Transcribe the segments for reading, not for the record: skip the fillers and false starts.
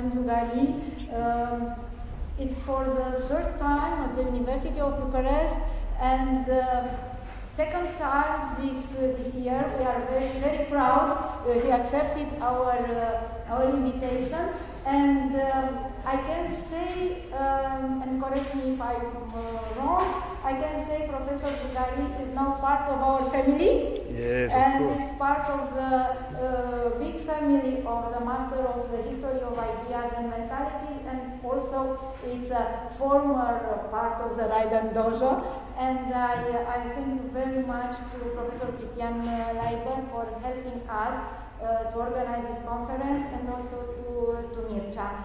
Kacem Zoughari. It's for the third time at the University of Bucharest, and second time this year. We are very, very proud. He accepted our invitation, and I can say, and correct me if I'm wrong, I can say Professor Zoughari is now part of our family. Yes, and of course. it's part of the big family of the Master of the History of Ideas and Mentalities, and also it's a former part of the Raiden Dojo. And I thank you very much to Professor Cristian Laiber for helping us to organize this conference, and also to Mircea.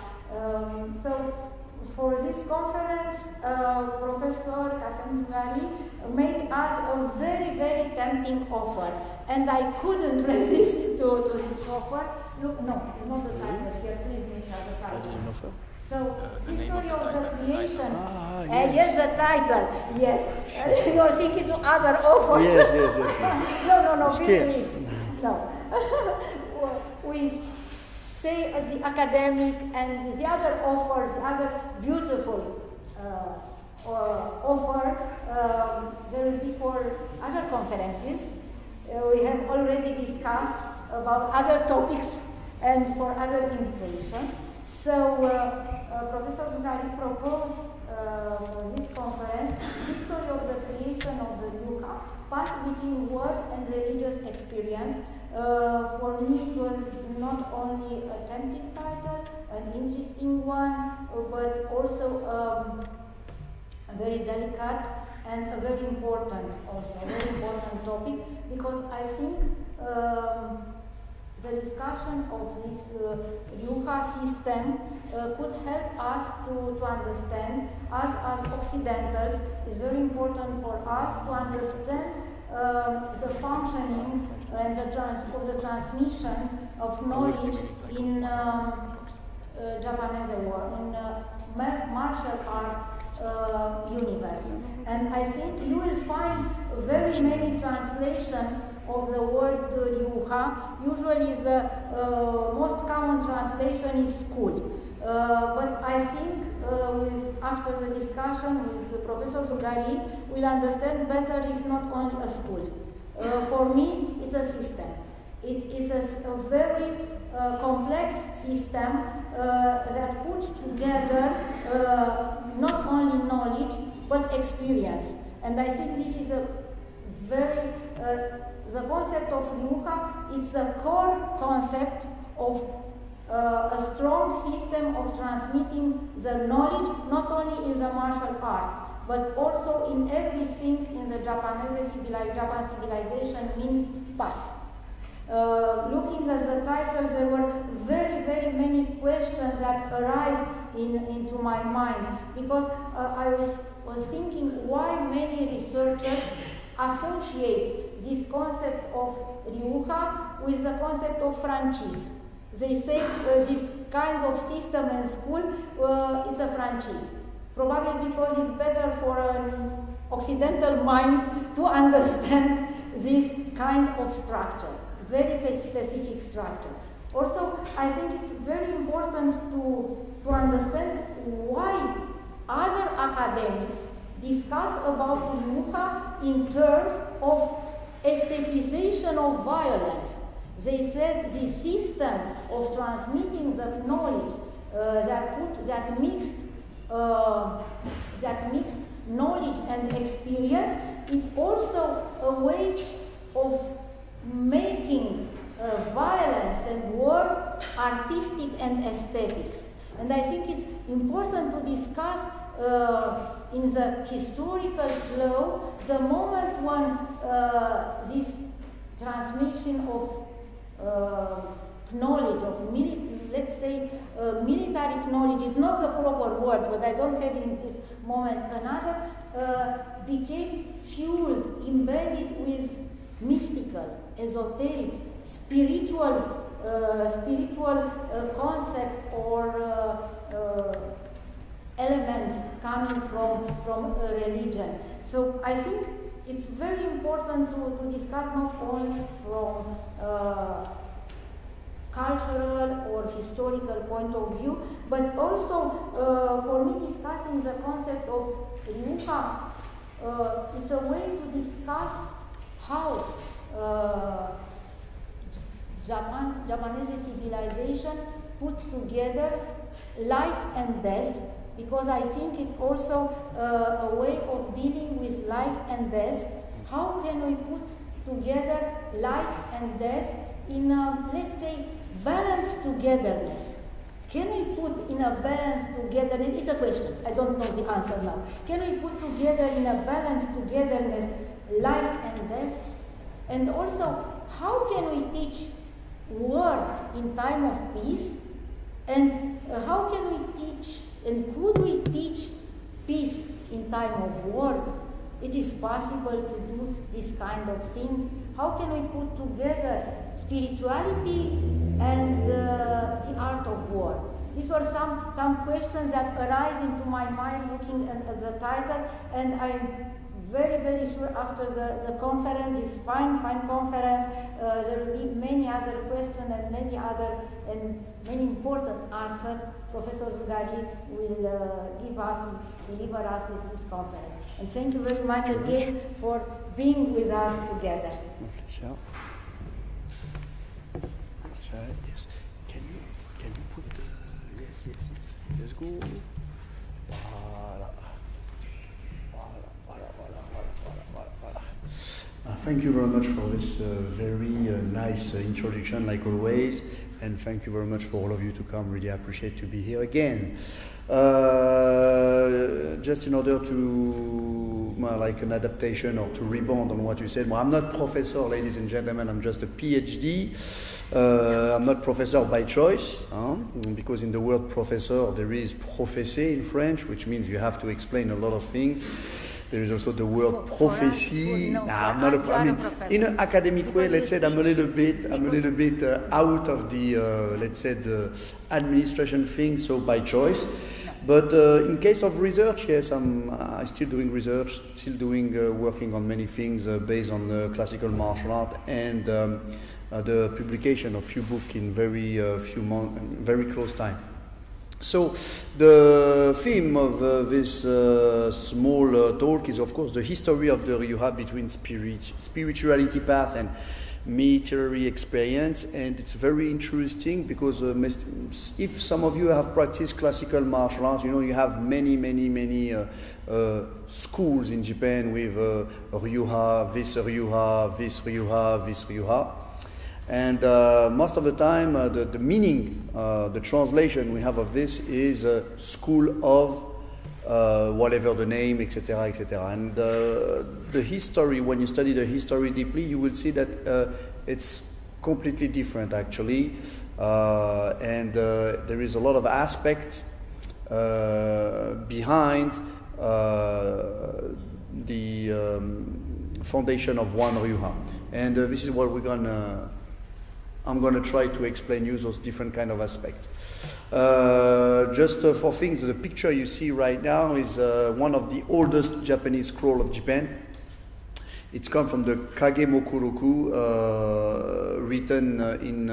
So for this conference, Professor Kacem Zoughari made us a very, very tempting offer, and I couldn't resist to this offer. Look, no, it's not the title here. Please make the title. So, history of the creation. Yes. Yes, the title. Yes. You're thinking to other offers. Yes. No, believe. No. We stay at the academic, and the other offers, the other beautiful offer, there will be for other conferences. We have already discussed about other topics and for other invitations. So Professor Zoughari proposed for this conference, history of the creation of the Ryuha, path between word and religious experience. For me, it was not only a tempting title, an interesting one, but also a very delicate and a very important topic, because I think the discussion of this Ryuha system could help us to understand, us as Occidentals. It's very important for us to understand the functioning and the transmission of knowledge in Japanese world, in martial art universe. And I think you will find very many translations of the word Ryuha. Usually the most common translation is school. But I think after the discussion with Professor Zoughari, we'll understand better it's not only a school. For me, it's a system. It's a very complex system that puts together not only knowledge, but experience. And I think this is a very, the concept of Ryuha, it's a core concept of a strong system of transmitting the knowledge, not only in the martial art, but also in everything in the Japanese Japan civilization means path. Looking at the titles, there were very, very many questions that arise into my mind, because I was thinking why many researchers associate this concept of Ryuha with the concept of franchise. They say this kind of system in school, it's a franchise. Probably because it's better for an Occidental mind to understand this kind of structure, very specific structure. Also, I think it's very important to understand why other academics discuss about Ryuha in terms of aestheticization of violence. They said the system of transmitting the knowledge that mixed knowledge and experience, it's also a way of making violence and war artistic and aesthetics. And I think it's important to discuss in the historical flow the moment when this transmission of knowledge, of let's say military knowledge is not the proper word, but I don't have in this moment another, became fueled, embedded with mystical, esoteric, spiritual concept or elements coming from religion. So I think it's very important to discuss not only from cultural or historical point of view, but also for me discussing the concept of Ryuha, it's a way to discuss how Japanese civilization put together life and death, because I think it's also a way of dealing with life and death. How can we put together life and death in a, let's say, balanced togetherness? Can we put in a balanced togetherness? It's a question, I don't know the answer now. Can we put together in a balanced togetherness life and death? And also, how can we teach war in time of peace? And how can we teach, and could we teach peace in time of war? It is possible to do this kind of thing. How can we put together spirituality and the art of war? These were some questions that arise into my mind looking at the title, and I'm very, very sure after the conference, this fine conference, there will be many other questions and many other and many important answers Professor Zoughari will deliver us with this conference. And thank you very much again for being with us together. Yes. Can you put the yes. Let's go. Thank you very much for this very nice introduction, like always, and thank you very much for all of you to come. Really appreciate to be here again. Just in order to, like an adaptation or to rebound on what you said, well, I'm not professor, ladies and gentlemen, I'm just a PhD. I'm not professor by choice, because in the word professor there is professer in French, which means you have to explain a lot of things. There is also the word prophecy. I'm not in an academic way, let's say I'm a little bit out of the, let's say, the administration thing, so by choice. But in case of research, yes, I'm still doing research, still doing working on many things based on classical martial art, and the publication of few books in very few months, very close time. So the theme of this small talk is, of course, the history of the Ryuha between spirituality path and military experience, and it's very interesting because if some of you have practiced classical martial arts, you know you have many schools in Japan with Ryuha, this Ryuha, this Ryuha, this Ryuha. And most of the time, the meaning, the translation we have of this is school of whatever the name, etc., etc. And the history, when you study the history deeply, you will see that it's completely different, actually. And there is a lot of aspect behind the foundation of one Ryuha. And this is what I'm going to try to explain you those different kind of aspects. Just for things, the picture you see right now is one of the oldest Japanese scroll of Japan. It's come from the Kagemokuroku, written in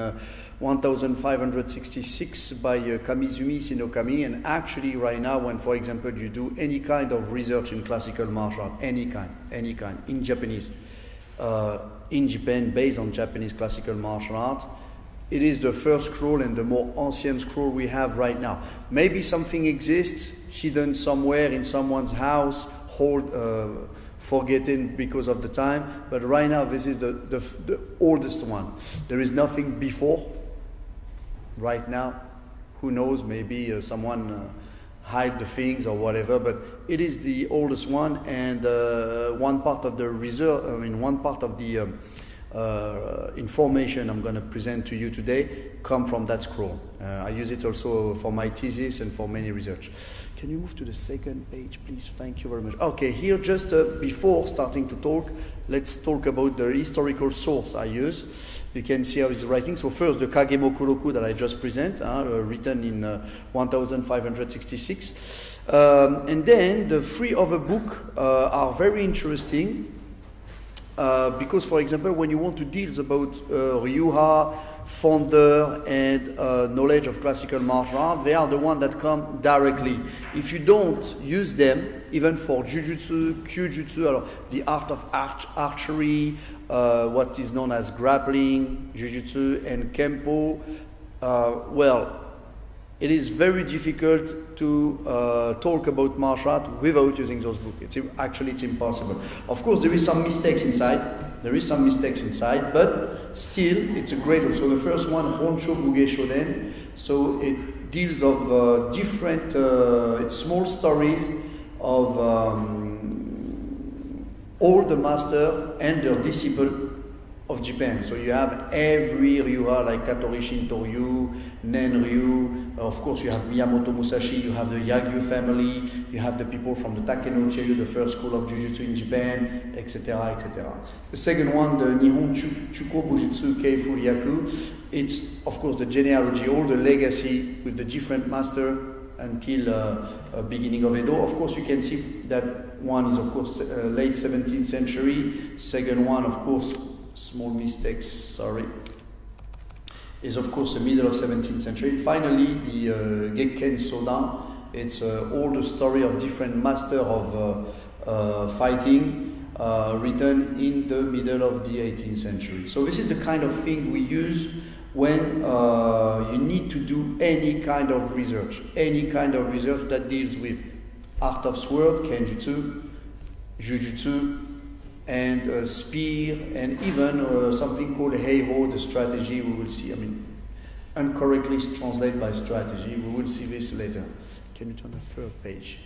1566 by Kamizumi Sinokami. And actually right now, when, for example, you do any kind of research in classical martial art, any kind, in Japanese, in Japan, based on Japanese classical martial art, it is the first scroll and the more ancient scroll we have right now. Maybe something exists hidden somewhere in someone's house, forgotten because of the time, but right now this is the oldest one. There is nothing before right now. Who knows, maybe someone hide the things or whatever, but it is the oldest one, and one part of the information I'm going to present to you today come from that scroll. I use it also for my thesis and for many research. Can you move to the second page, please? Thank you very much. Okay, here just before starting to talk, let's talk about the historical source I use. You can see how it's writing. So first, the Kagemokuroku that I just present, written in 1566. And then the three other books are very interesting because, for example, when you want to deal about Ryuha, founder and knowledge of classical martial art, they are the ones that come directly. If you don't use them, even for jujutsu, kyujutsu, the art of archery, what is known as grappling, jujutsu, and kempo, well, it is very difficult to talk about martial art without using those books. It's impossible. Of course, there is some mistakes inside. But still, it's a great one. So the first one, Honsho Buge Shoden. So it deals of different, it's small stories of all the master and their disciple of Japan. So you have every Ryuha like Katori Shintoryu, Nen Ryu, of course you have Miyamoto Musashi, you have the Yagyu family, you have the people from the Takeno Cheiyu, the first school of Jujutsu in Japan, etc., etc. The second one, the Nihon Chuko Bujutsu Keifu Ryaku, it's of course the genealogy, all the legacy with the different master until beginning of Edo. Of course you can see that one is of course late 17th century, second one of course, small mistakes, sorry, is of course the middle of 17th century. Finally, the Gekken Sodan, it's all the story of different master of fighting written in the middle of the 18th century. So this is the kind of thing we use when you need to do any kind of research that deals with art of sword, kenjutsu, jujutsu, and spear, and even something called heiho, the strategy. We will see, incorrectly translated by strategy. We will see this later. Can you turn the third page?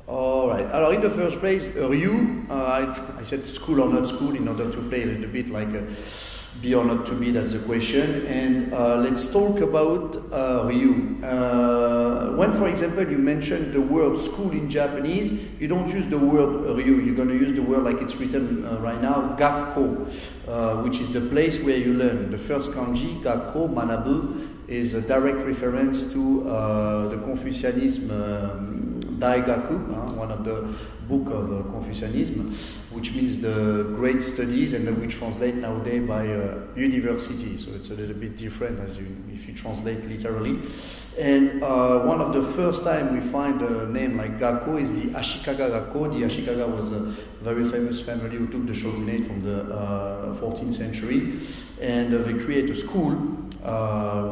All right. Alors, in the first place, Ryu, I said school or not school in order to play a little bit like be or not to be, that's the question. And let's talk about Ryu. When, for example, you mention the word school in Japanese, you don't use the word Ryu. You're going to use the word like it's written right now, Gakko, which is the place where you learn. The first kanji, Gakko, Manabu, is a direct reference to the Confucianism, Daigaku, one of the book of Confucianism, which means the great studies, and we translate nowadays by university. So it's a little bit different if you translate literally. And one of the first time we find a name like Gakko is the Ashikaga Gakko. The Ashikaga was a very famous family who took the shogunate from the 14th century, and they create a school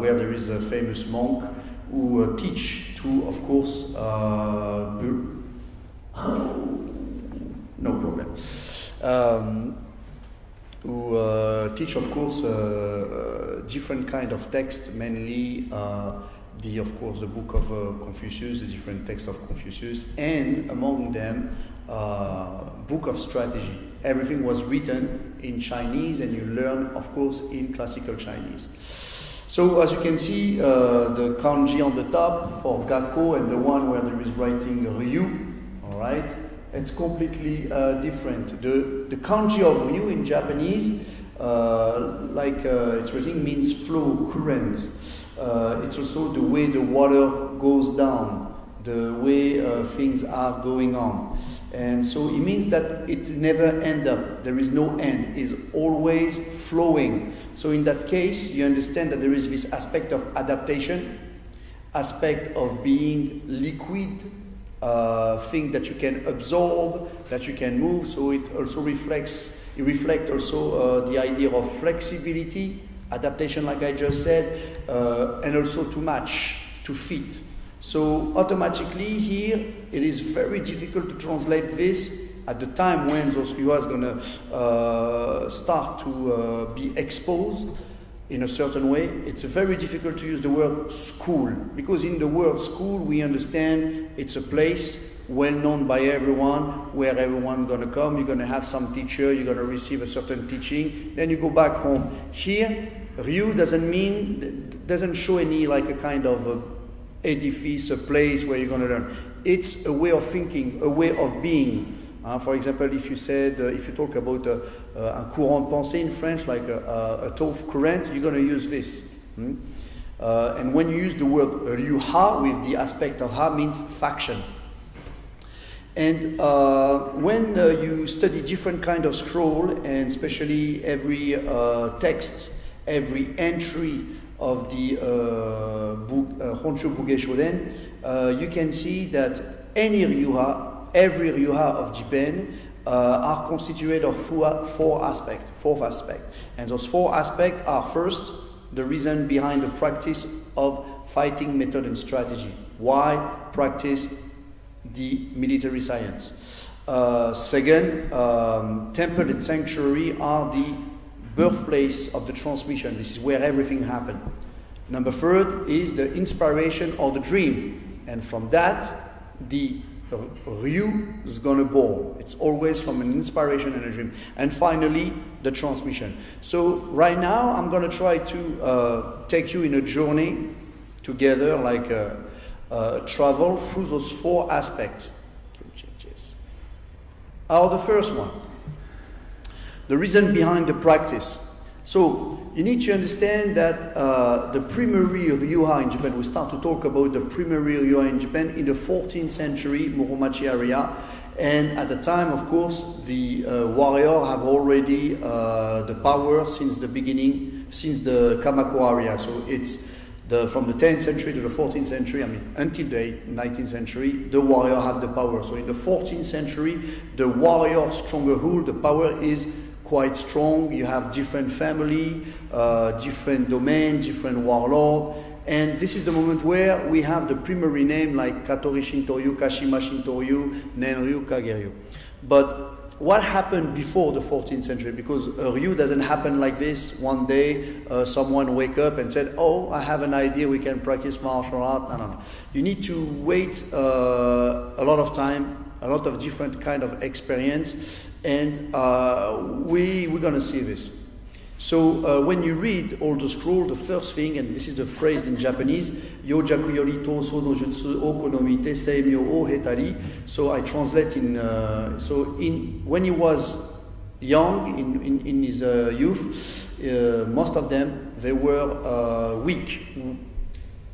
where there is a famous monk who teach to, of course, no problem. Who teach, of course, different kind of text, mainly of course, the book of Confucius, the different texts of Confucius, and among them, book of strategy. Everything was written in Chinese, and you learn, of course, in classical Chinese. So as you can see, the kanji on the top for Gakko and the one where there is writing Ryu, all right, it's completely different. The kanji of Ryu in Japanese, it's written, means flow, current. It's also the way the water goes down, the way things are going on. And so it means that it never ends up. There is no end. It's always flowing. So in that case, you understand that there is this aspect of adaptation, aspect of being liquid, thing that you can absorb, that you can move. So it also reflects also the idea of flexibility, adaptation, like I just said, and also to match, to fit. So automatically here, it is very difficult to translate this at the time when those Ryuha is going to start to be exposed in a certain way. It's very difficult to use the word school, because in the word school we understand it's a place well known by everyone, where everyone's going to come, you're going to have some teacher, you're going to receive a certain teaching, then you go back home. Here, Ryu doesn't show any like a kind of edifice, a place where you're going to learn. It's a way of thinking, a way of being. For example, if you talk about a courant de pensée in French, like a thought current, you're going to use this. And when you use the word Ryuha with the aspect of ha, means faction. And when you study different kind of scroll, and especially every text every entry of the Honshu Buge Shoden, you can see that any Ryuha, every Ryuha of Japan, are constituted of four aspects. And those four aspects are, first, the reason behind the practice of fighting method and strategy. Why practice the military science? Second, temple and sanctuary are the birthplace of the transmission. This is where everything happened. Number third is the inspiration or the dream. And from that, the Ryu is gonna born. It's always from an inspiration and a dream. And finally, the transmission. So right now, I'm gonna try to take you in a journey together, like travel through those four aspects. The first one, the reason behind the practice. So you need to understand that the primary Ryuha in Japan, we start to talk about the primary Ryuha in Japan in the 14th century, Muromachi area. And at the time, of course, the warrior have already the power since the beginning, since the Kamako area. So it's from the 10th century to the 14th century, I mean, until the 19th century, the warrior have the power. So in the 14th century, the warrior stronghold, the power is quite strong. You have different family, different domain, different warlord. And this is the moment where we have the primary name like Katori Shintoryu, Kashima Shintoryu, Nenryu, Kageryu. But what happened before the 14th century? Because Ryu doesn't happen like this. One day, someone wake up and said, "Oh, I have an idea. We can practice martial art." No. You need to wait a lot of time, a lot of different kind of experience, and we're gonna see this. So when you read all the scroll, the first thing, and this is the phrase in Japanese, Yojaku yori toso no jutsu o konomite seimyo o hetari. So I translate when he was young, in his youth, most of them, they were weak.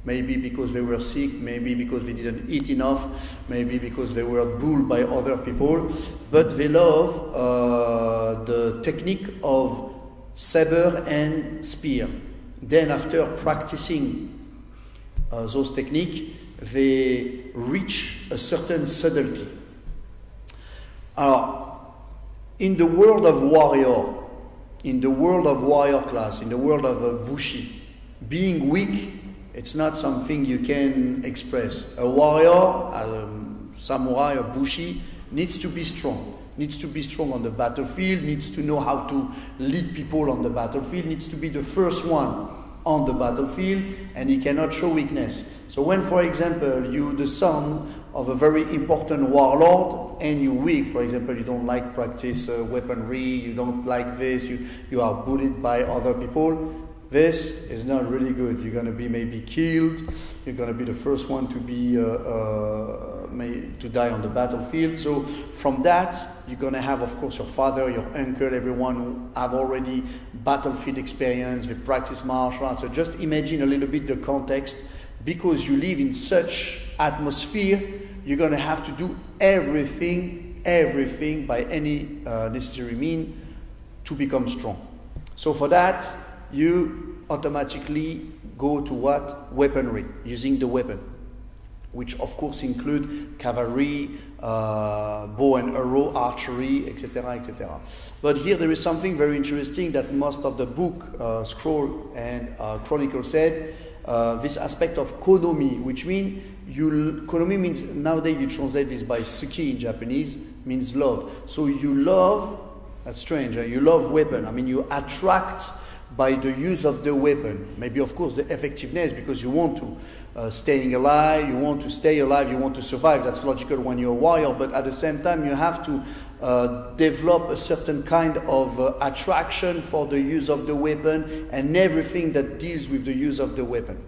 Maybe because they were sick, maybe because they didn't eat enough, maybe because they were bullied by other people. But they love the technique of saber and spear. Then after practicing those techniques, they reach a certain subtlety. In the world of warrior, in the world of warrior class, in the world of bushi, being weak, it's not something you can express. A warrior, a samurai, a bushi, needs to be strong. Needs to be strong on the battlefield, needs to know how to lead people on the battlefield, needs to be the first one on the battlefield, and he cannot show weakness. So when, for example, you're the son of a very important warlord, and you're weak, for example, you don't like practice weaponry, you don't like this, you are bullied by other people, this is not really good. You're going to be maybe killed, you're going to be the first one to be to die on the battlefield. So from that, you're going to have, of course, your father, your uncle, everyone who have already battlefield experience, they practice martial arts. So just imagine a little bit the context. Because you live in such atmosphere, you're going to have to do everything by any necessary means to become strong. So for that, you automatically go to what? Weaponry, using the weapon, which of course include cavalry, bow and arrow, archery, etc., etc. But here there is something very interesting that most of the book, scroll and chronicle said, this aspect of konomi, which means, konomi means, nowadays you translate this by suki in Japanese, means love. So you love, that's strange, you love weapon. I mean, you attract by the use of the weapon. Maybe, of course, the effectiveness, because you want to staying alive, you want to stay alive, you want to survive. That's logical when you're a warrior, but at the same time, you have to develop a certain kind of attraction for the use of the weapon and everything that deals with the use of the weapon.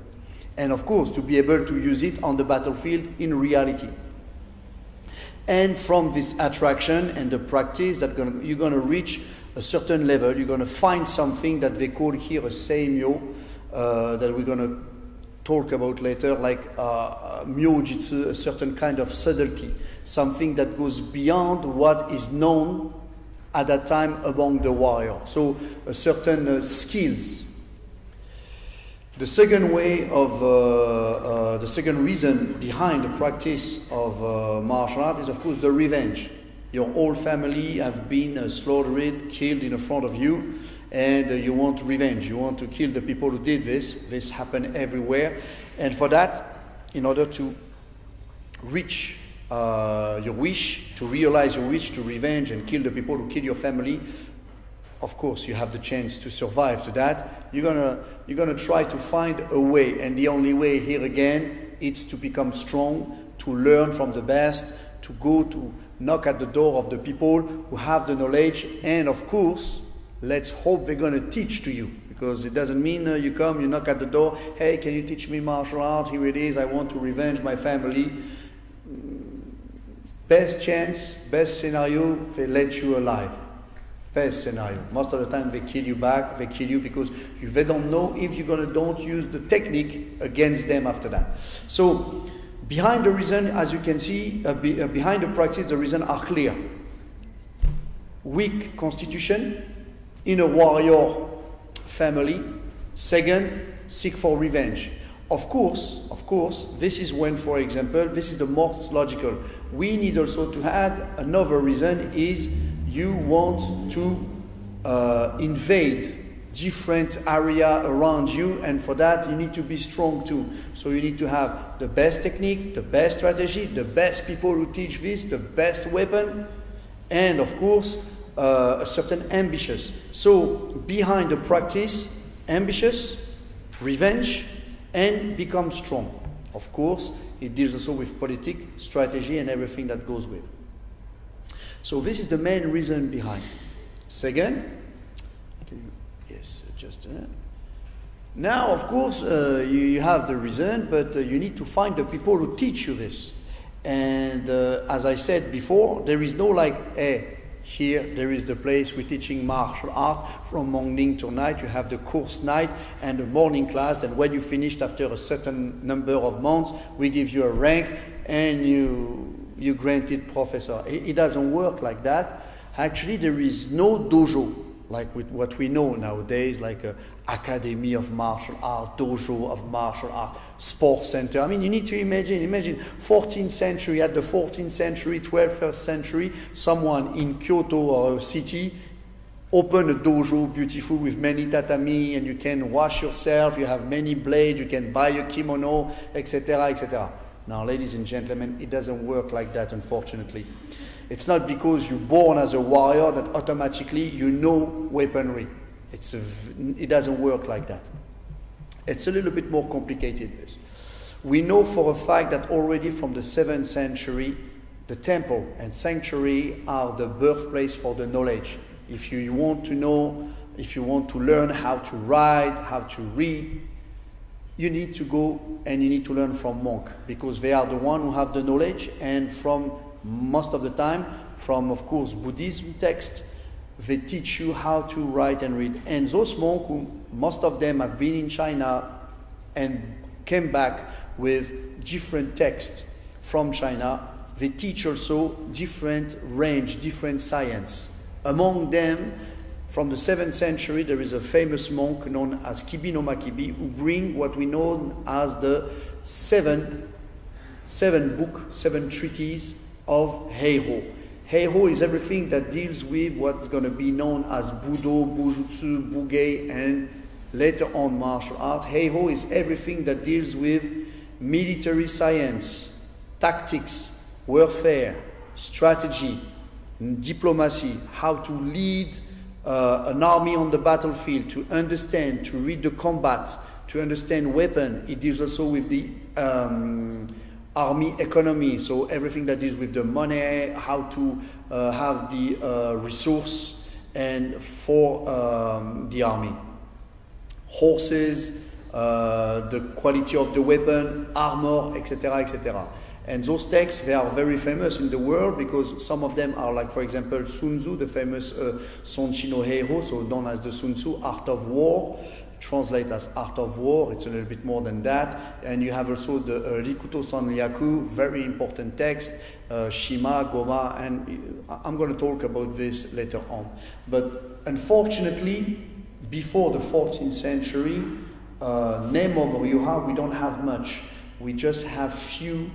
And of course, to be able to use it on the battlefield in reality. And from this attraction and the practice, you're going to reach a certain level, you're going to find something that they call here a seimyo, that we're going to talk about later, like myojitsu, a certain kind of subtlety, something that goes beyond what is known at that time among the warrior. So a certain skills The second way of, the second reason behind the practice of martial art is, of course, the revenge. Your whole family have been slaughtered, killed in front of you, and you want revenge. You want to kill the people who did this. This happened everywhere. And for that, in order to reach your wish, to realize your wish to revenge and kill the people who killed your family, of course, you have the chance to survive to that. You're gonna try to find a way, and the only way here again is to become strong, to learn from the best, to go to knock at the door of the people who have the knowledge, and of course, let's hope they're gonna teach to you, because it doesn't mean you come, you knock at the door, hey, can you teach me martial art? Here it is, I want to revenge my family. Best chance, best scenario, they let you alive. Best scenario. Most of the time they kill you back, they kill you because they don't know if you're don't use the technique against them after that. So behind the reason, as you can see, behind the practice, the reasons are clear. Weak constitution in a warrior family. Second, seek for revenge. Of course, this is when, for example, this is the most logical. We need also to add another reason is you want to invade different area around you, and for that you need to be strong too. So you need to have the best technique, the best strategy, the best people who teach this, the best weapon, and of course a certain ambitious. So behind the practice, ambitious, revenge, and become strong. Of course, it deals also with politics, strategy, and everything that goes with. So this is the main reason behind. Second, yes, just now, of course, you have the reason, but you need to find the people who teach you this. And as I said before, there is no like, hey, here there is the place we're teaching martial art from morning to night. You have the course night and the morning class. And when you finished after a certain number of months, we give you a rank and you granted professor. It doesn't work like that. Actually, there is no dojo like with what we know nowadays, like Academy of Martial Art, Dojo of Martial Art, Sports Center. I mean, you need to imagine 14th century, at the 14th century, 12th century, someone in Kyoto or a city open a dojo, beautiful, with many tatami, and you can wash yourself, you have many blades, you can buy a kimono, etc., etc. Now, ladies and gentlemen, it doesn't work like that, unfortunately. It's not because you're born as a warrior that automatically you know weaponry. It doesn't work like that. It's a little bit more complicated, this. We know for a fact that already from the 7th century, the temple and sanctuary are the birthplace for the knowledge. If you want to know, if you want to learn how to write, how to read, you need to go and you need to learn from monks, because they are the ones who have the knowledge, and from most of the time, from, of course, Buddhism text, they teach you how to write and read. And those monks, who most of them have been in China and came back with different texts from China, they teach also different range, different science. Among them, from the 7th century, there is a famous monk known as Kibi no Makibi, who bring what we know as the seven treatises of Heiho. Heiho is everything that deals with what's going to be known as Budo, Bujutsu, Bugei, and later on martial art. Heiho is everything that deals with military science, tactics, warfare, strategy, diplomacy, how to lead an army on the battlefield, to understand, to read the combat, to understand weapon. It deals also with the army economy, so everything that deals with the money, how to have the resource and for the army. Horses, the quality of the weapon, armor, etc., etc. And those texts, they are very famous in the world because some of them are like, for example, Sun Tzu, the famous Sonchi no Heiho, so known as the Sun Tzu, Art of War, translate as Art of War. It's a little bit more than that. And you have also the Rikuto Sanryaku, very important text, Shima, Goma, and I'm going to talk about this later on. But unfortunately, before the 14th century, name of Ryuha, we don't have much. We just have few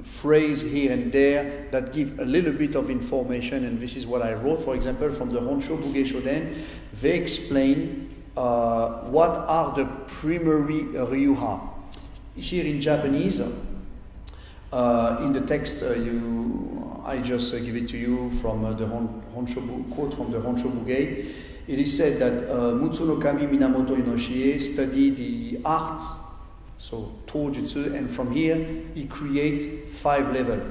phrases here and there that give a little bit of information, and this is what I wrote. For example, from the Honsho Buge Shoden, they explain what are the primary Ryuha. Here in Japanese, in the text I just give it to you from the quote from the Honsho Buge. It is said that Mutsu no Kami Minamoto Inoshie studied the art, so Tojutsu, and from here he create 5 levels.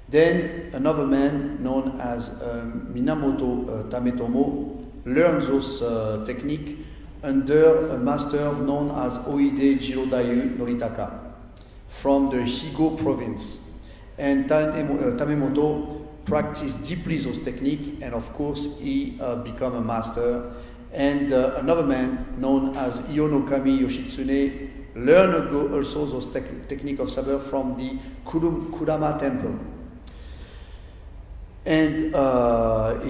Then another man known as Minamoto Tametomo learned those technique under a master known as Oide Jirodayu Noritaka from the Higo province. And Tamemoto practiced deeply those techniques, and of course he became a master. And another man known as Ionokami Yoshitsune learned also those techniques of saber from the Kurama temple. And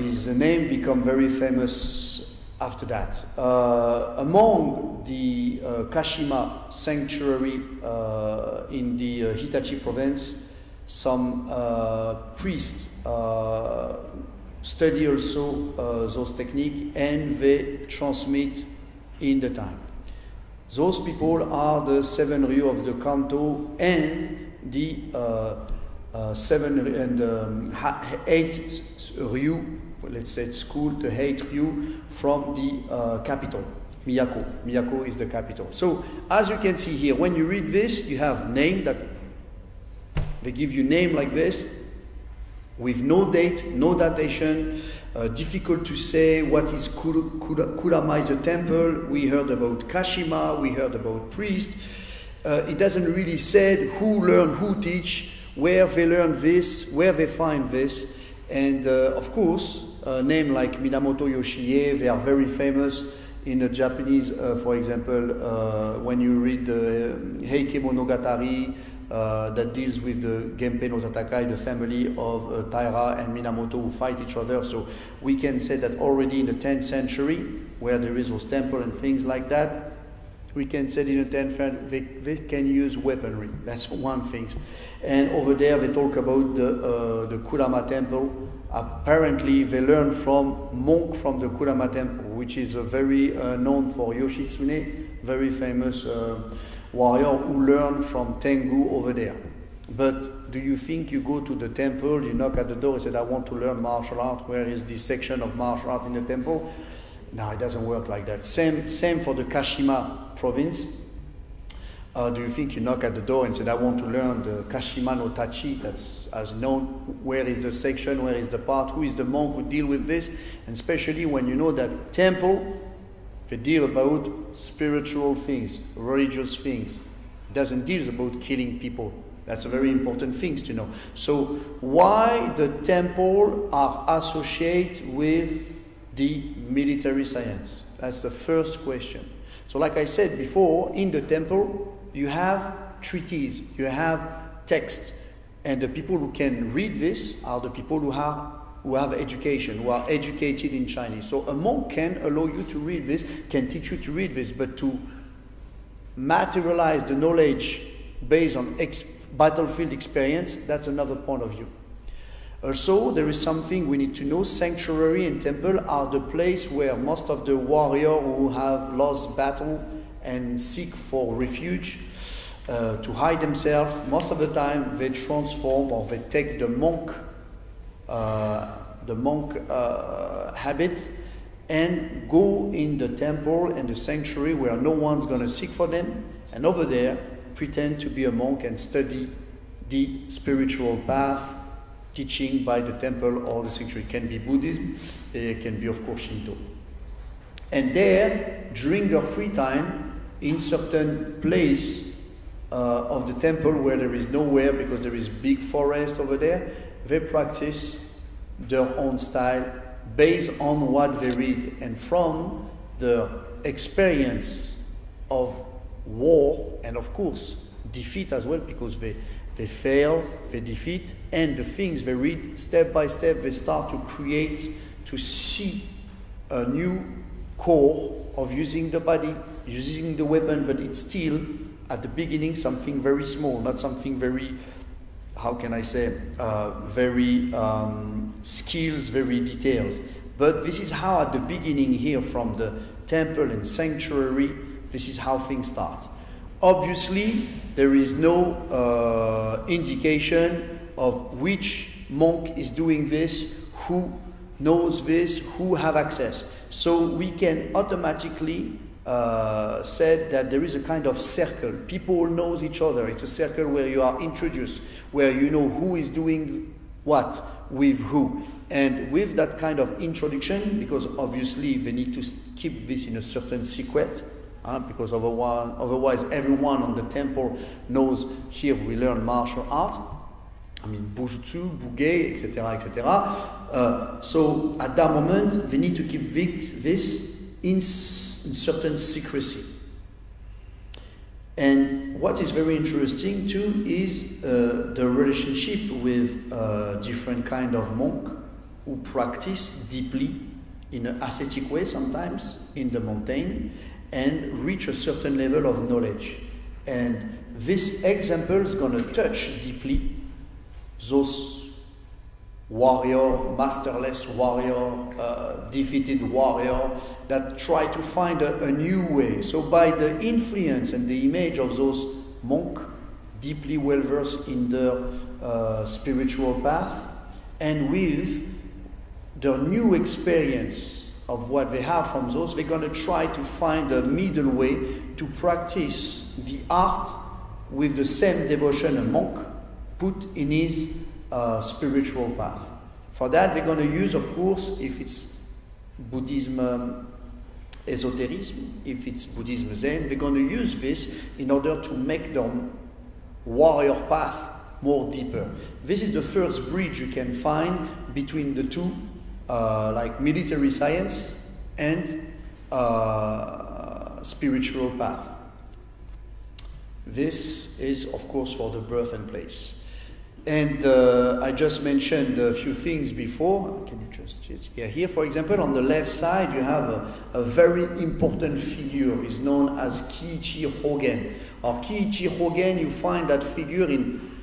his name became very famous after that. Among the Kashima sanctuary in the Hitachi province, some priests study also those techniques, and they transmit in the time. Those people are the 7 Ryu of the Kanto and the 8 Ryu, let's say school, the 8 Ryu from the capital, Miyako. Miyako is the capital. So as you can see here, when you read this, you have name that they give you name like this, with no date, no datation, difficult to say what is Kurama is a temple. We heard about Kashima, we heard about priest. It doesn't really say who learn, who teach, where they learn this, where they find this. And of course, a name like Minamoto Yoshie, they are very famous in the Japanese, for example, when you read the Heike Monogatari, that deals with the Genpei no Tatakai, the family of Taira and Minamoto who fight each other. So we can say that already in the 10th century, where there is those temples and things like that, we can say in the 10th century they can use weaponry. That's one thing. And over there they talk about the Kurama temple. Apparently they learned from monk from the Kurama temple, which is very known for Yoshitsune, very famous warrior who learned from Tengu over there. But do you think you go to the temple, you knock at the door and say, I want to learn martial art, where is this section of martial art in the temple? No, it doesn't work like that. Same for the Kashima province. Do you think you knock at the door and say, I want to learn the Kashima no Tachi, that's as known, where is the section, where is the part, who is the monk who deal with this? And especially when you know that temple, they deal about spiritual things, religious things. It doesn't deal about killing people. That's a very important thing to know. So why the temple are associated with the military science? That's the first question. So like I said before, in the temple, you have treaties, you have text, and the people who can read this are the people who have education, who are educated in Chinese. So a monk can allow you to read this, can teach you to read this, but to materialize the knowledge based on battlefield experience, that's another point of view. Also, there is something we need to know. Sanctuary and temple are the place where most of the warriors who have lost battle and seek for refuge to hide themselves, most of the time they transform or they take the monk habit and go in the temple and the sanctuary where no one's going to seek for them, and over there pretend to be a monk and study the spiritual path teaching by the temple or the sanctuary. It can be Buddhism, it can be of course Shinto. And there, during their free time, in certain place of the temple where there is nowhere because there is big forest over there, they practice their own style based on what they read and from the experience of war and of course defeat as well, because they fail, they defeat, and the things they read step by step they start to create, to see a new core of using the body using the weapon, but it's still, at the beginning, something very small, not something very, how can I say, very skills, very detailed. But this is how at the beginning here from the temple and sanctuary, this is how things start. Obviously, there is no indication of which monk is doing this, who knows this, who have access. So we can automatically say that there is a kind of circle. People knows each other. It's a circle where you are introduced, where you know who is doing what with who. And with that kind of introduction, because obviously they need to keep this in a certain secret, because otherwise everyone on the temple knows here we learn martial art. I mean, bujutsu, bugei, etc., etc. So at that moment, they need to keep this in certain secrecy. And what is very interesting too is the relationship with different kind of monk who practice deeply in an ascetic way sometimes in the mountain and reach a certain level of knowledge. And this example is going to touch deeply those warrior, masterless warrior, defeated warrior that try to find a new way. So by the influence and the image of those monks, deeply well versed in their spiritual path, and with their new experience of what they have from those, they're going to try to find a middle way to practice the art with the same devotion a monk put in his spiritual path. For that, they're going to use, of course, if it's Buddhism esotericism, if it's Buddhism Zen, they're going to use this in order to make their warrior path more deeper. This is the first bridge you can find between the two, like military science and spiritual path. This is, of course, for the birth and place. And I just mentioned a few things before. Can you just here, for example, on the left side, you have a very important figure. It's known as Kiichi Hogen. Or Kiichi Hogen, you find that figure in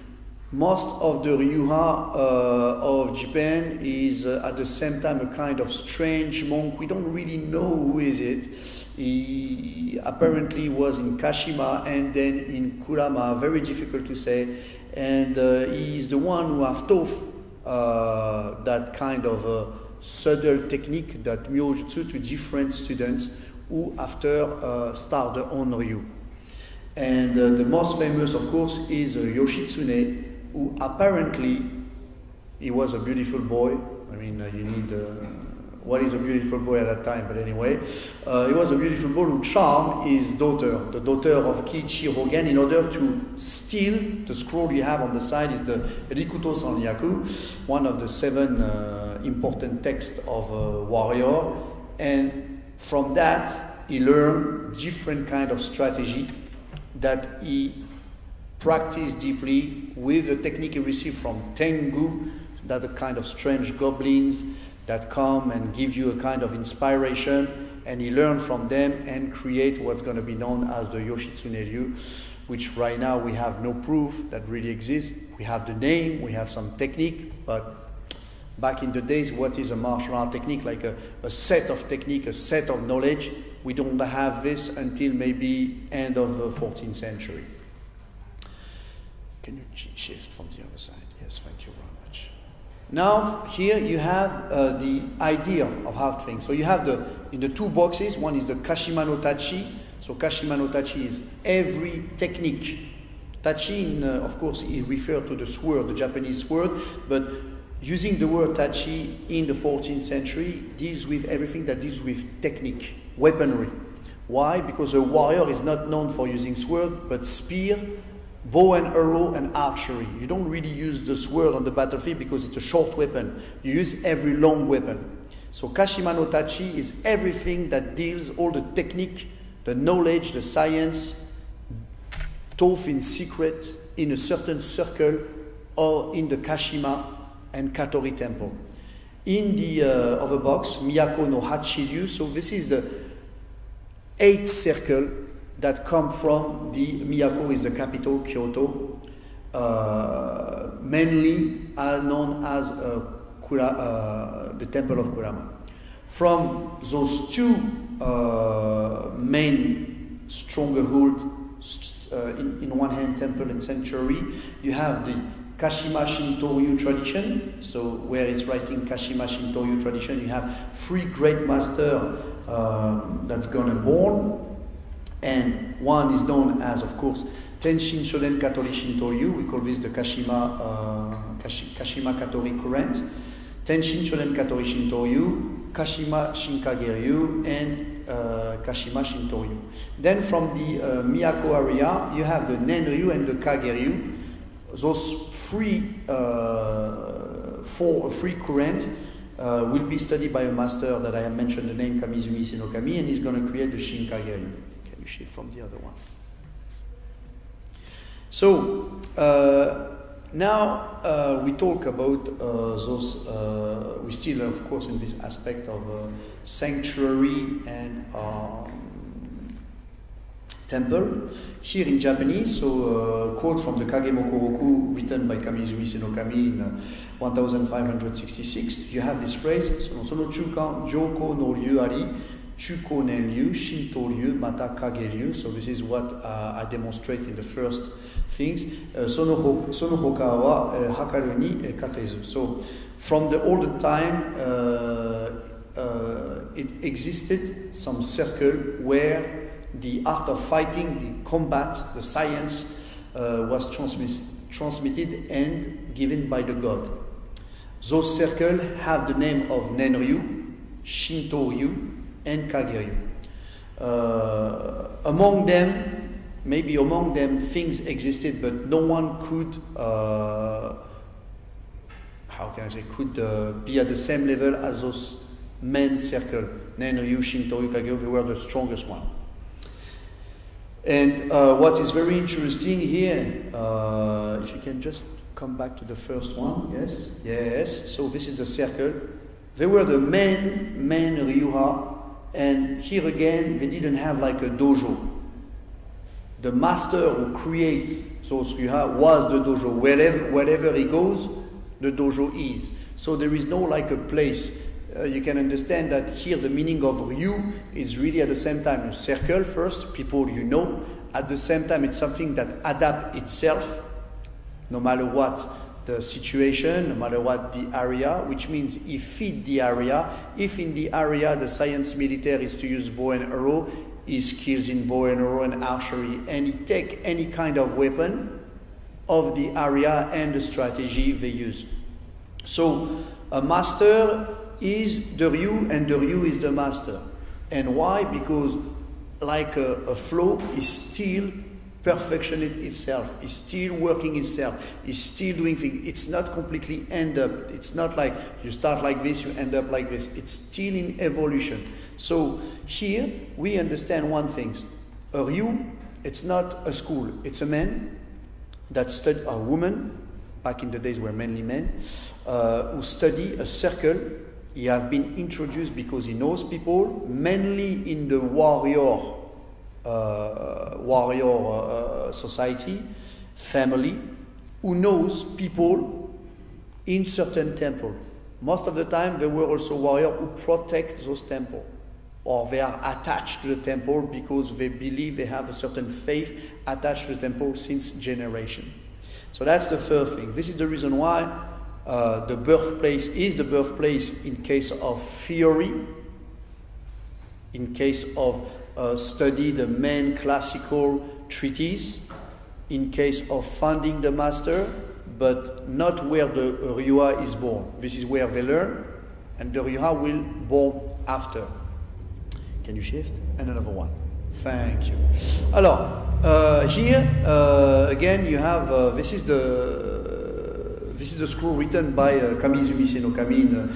most of the Ryuha of Japan. Is at the same time a kind of strange monk. We don't really know who is it. He apparently was in Kashima and then in Kurama. Very difficult to say. And he is the one who have taught that kind of subtle technique, that Myojutsu, to different students who after start their own Ryu. And the most famous, of course, is Yoshitsune, who apparently, he was a beautiful boy. I mean, you need... what is a beautiful boy at that time, but anyway. He was a beautiful boy who charmed his daughter, the daughter of Kiichi Hogen, in order to steal the scroll you have on the side, is the Rikuto Sanryaku, one of the 7 important texts of a warrior. And from that, he learned different kind of strategy that he practiced deeply with the technique he received from Tengu, that are kind of strange goblins that come and give you a kind of inspiration, and he learned from them and create what's going to be known as the Yoshitsune Ryu, which right now we have no proof that really exists. We have the name, we have some technique, but back in the days, what is a martial art technique? Like a set of technique, a set of knowledge. We don't have this until maybe end of the 14th century. Can you shift from the other side? Yes, thank you very much. Now, here you have the idea of how to think. So you have in the 2 boxes, one is the Kashima no Tachi. So Kashima no Tachi is every technique. Tachi, of course, it refers to the sword, the Japanese sword, but using the word Tachi in the 14th century deals with everything that deals with technique, weaponry. Why? Because a warrior is not known for using sword, but spear, bow and arrow, and archery. You don't really use the sword on the battlefield because it's a short weapon. You use every long weapon. So Kashima no Tachi is everything that deals, all the technique, the knowledge, the science, taught in secret in a certain circle or in the Kashima and Katori temple. In the other box, Miyako no Hachiryu, so this is 8 circles that come from the Miyako is the capital, Kyoto, mainly known as the Temple of Kurama. From those two main strongholds, in one hand temple and sanctuary, you have the Kashima Shinto-ryu tradition, so where it's writing Kashima Shinto-ryu tradition, you have 3 great masters that's gonna born, and one is known as, of course, Tenshin Shoden Katori Shinto-ryu. We call this the Kashima Katori current. Tenshin Shoden Katori Shinto-ryu, Kashima Shinkage-ryu, and Kashima Shinto-ryu. Then from the Miyako area, you have the Nen-ryu and the Kage-ryu. Those three currents will be studied by a master that I have mentioned the name, Kamizumi Sinokami, and he's going to create the Shinkage-ryu. Can you shift from the other one? So now we talk about those, we still of course in this aspect of sanctuary and temple. Here in Japanese, so quote from the Kagemokoroku written by Kamizumi Sinokami in 1566, you have this phrase, Sono chukan joko no ryu ari, chuko nen ryu, shinto ryu, mata kage ryu. So this is what I demonstrate in the first things. Sono hoka wa hakaru ni katezu. So from the olden time, it existed some circle where the art of fighting, the combat, the science was transmitted and given by the god. Those circles have the name of Nen-ryu, Shinto-ryu, and Kage-ryu. Among them, maybe among them things existed, but no one could, how can I say, could be at the same level as those main circles. Nen-ryu, Shinto-ryu, Kage-ryu, they were the strongest one. And what is very interesting here, if you can just come back to the first one, yes, yes. So this is the circle. They were the main Ryuha, and here again they didn't have like a dojo. The master who creates those Ryuha was the dojo. Wherever he goes, the dojo is. So there is no like a place. You can understand that here the meaning of Ryu is really at the same time a circle first, people you know, at the same time it's something that adapts itself no matter what the situation, no matter what the area, which means it feeds the area. If in the area the science militaire is to use bow and arrow, he skills in bow and arrow and archery, and he take any kind of weapon of the area and the strategy they use. So a master is the Ryu, and the Ryu is the master. And why? Because like a flow is still perfectioning itself, is still working itself, is still doing things. It's not completely end up. It's not like you start like this, you end up like this. It's still in evolution. So here we understand one thing. A Ryu, it's not a school. It's a man that study, a woman, back in the days were mainly men, who study a circle. He has been introduced because he knows people, mainly in the warrior society, family, who knows people in certain temples. Most of the time, there were also warriors who protect those temples, or they are attached to the temple because they believe they have a certain faith attached to the temple since generation. So that's the first thing. This is the reason why the birthplace is the birthplace in case of theory, in case of study the main classical treatise, in case of finding the master, but not where the Ryuha is born. This is where they learn, and the Ryuha will born after. Can you shift? And another one. Thank you. Alors, here again you have this is the scroll written by Kamizumi Sinokami in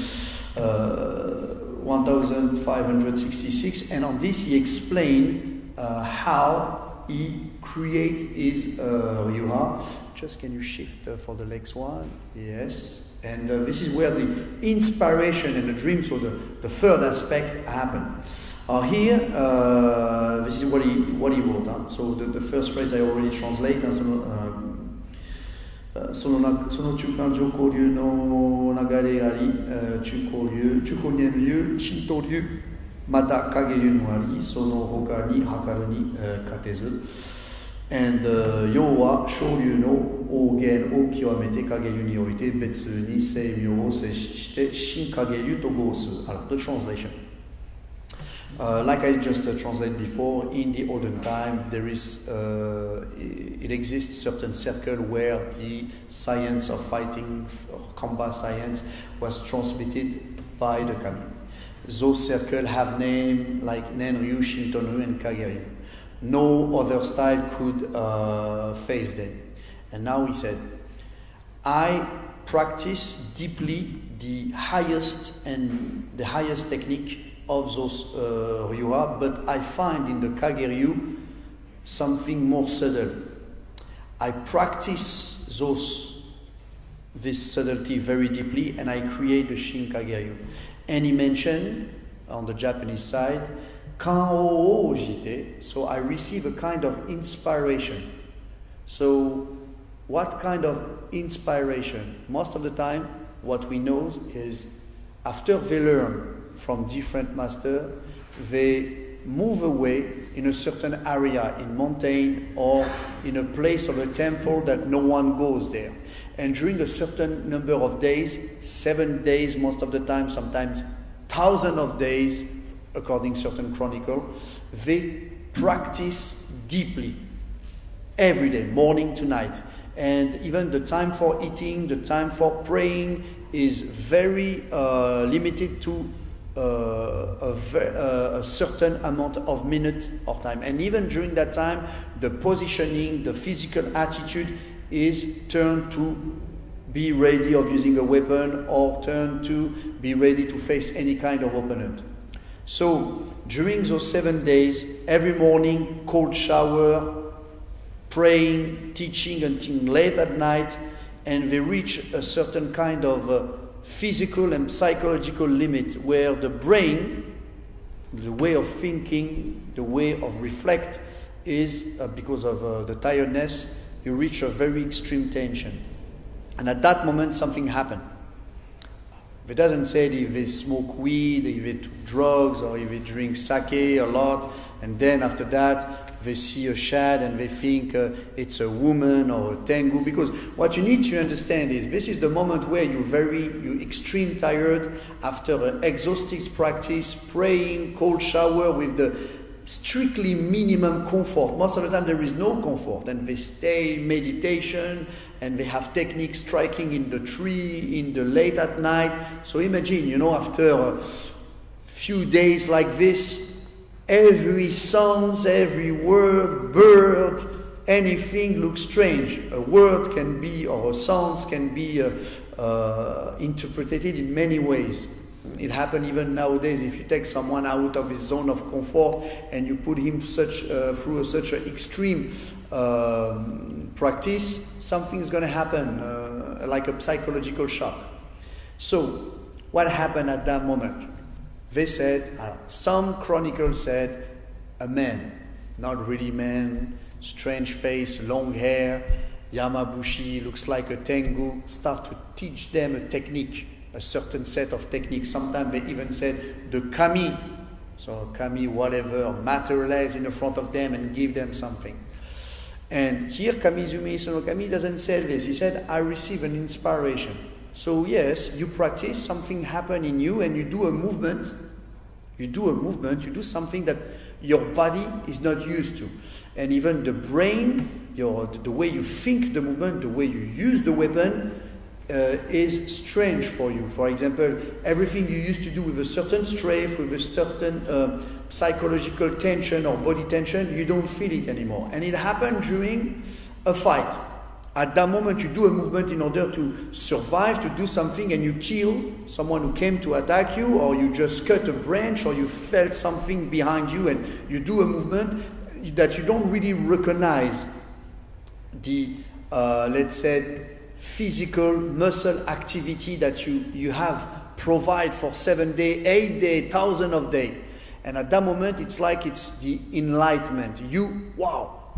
1566, and on this he explained how he create his Ryuha. Just can you shift for the next one? Yes. And this is where the inspiration and the dream, so the third aspect happen. Here, this is what he wrote. Huh? So the first phrase I already translate. Sono chukanjo koryu no nagare ari, chukonyen ryu, shinto ryu, mata kageryu no ari, sono hoka ni hakaru ni katezu. And yo wa shoryu no ogen o kiwamete kageryu ni oite, betsu ni seimyo o se shite shin kageryu to gosu. Alors, the translation. Like I just translated before, in the olden time, there is, it exists certain circle where the science of fighting, or combat science, was transmitted by the kami. Those circles have names like Nenryu, Shintonryu, and Kageryu. No other style could face them. And now he said, I practice deeply the highest technique of those Ryuha, but I find in the Kageryu something more subtle. I practice this subtlety very deeply, and I create the Shin Kageryu. And he mentioned on the Japanese side, Kan-o jite, so I receive a kind of inspiration. So what kind of inspiration? Most of the time, what we know is after they learn from different masters, they move away in a certain area, in mountain or in a place of a temple that no one goes there. And during a certain number of days, 7 days most of the time, sometimes thousands of days, according to certain chronicle, they practice deeply, every day, morning to night. And even the time for eating, the time for praying is very limited to a certain amount of minutes of time. And even during that time, the positioning, the physical attitude is turned to be ready of using a weapon or turned to be ready to face any kind of opponent. So during those 7 days, every morning, cold shower, praying, teaching until late at night, and they reach a certain kind of physical and psychological limit where the brain, the way of thinking, the way of reflect is, because of the tiredness, you reach a very extreme tension. And at that moment, something happened. It doesn't say if they smoke weed, if they took drugs, or if they drink sake a lot, and then after that, they see a shad and they think it's a woman or a tengu. Because what you need to understand is this is the moment where you're extreme tired after an exhaustive practice, praying, cold shower with the strictly minimum comfort. Most of the time there is no comfort, and they stay in meditation and they have techniques striking in the tree in the late at night. So imagine, after a few days like this, every sound, every word, bird, anything looks strange. A word can be, or a sound can be interpreted in many ways. It happens even nowadays. If you take someone out of his zone of comfort and you put him through such an extreme practice, something's going to happen, like a psychological shock. So, what happened at that moment? They said, some chronicles said, a man, not really man, strange face, long hair, Yamabushi, looks like a tengu, start to teach them a technique, a certain set of techniques. Sometimes they even said the kami, so kami whatever, materialize in the front of them and give them something. And here Kamizumi Sonokami doesn't say this. He said, I receive an inspiration. So yes, you practice, something happen in you, and you do a movement, you do something that your body is not used to. And even the brain, the way you think the movement, the way you use the weapon, is strange for you. For example, everything you used to do with a certain strength, with a certain psychological tension or body tension, you don't feel it anymore. And it happened during a fight. At that moment, you do a movement in order to survive, to do something, and you kill someone who came to attack you, or you just cut a branch, or you felt something behind you, and you do a movement that you don't really recognize the, let's say, physical muscle activity that you have provide for 7 days, 8 days, thousands of days. And at that moment, it's like it's the enlightenment. Wow,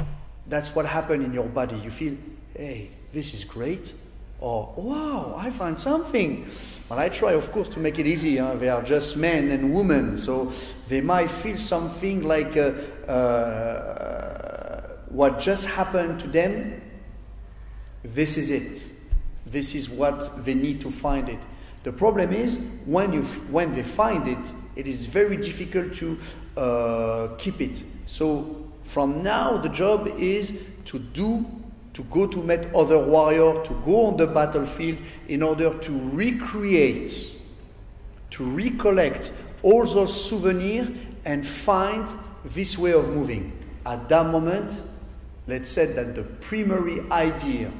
that's what happened in your body. You feel, hey, this is great. Or, wow, I found something. Well, I try, of course, to make it easy. They are just men and women, so they might feel something like what just happened to them. This is it. This is what they need to find it. The problem is, when they find it, it is very difficult to keep it. So from now, the job is to go to meet other warriors, to go on the battlefield in order to recreate, to recollect all those souvenirs and find this way of moving. At that moment, let's say that the primary idea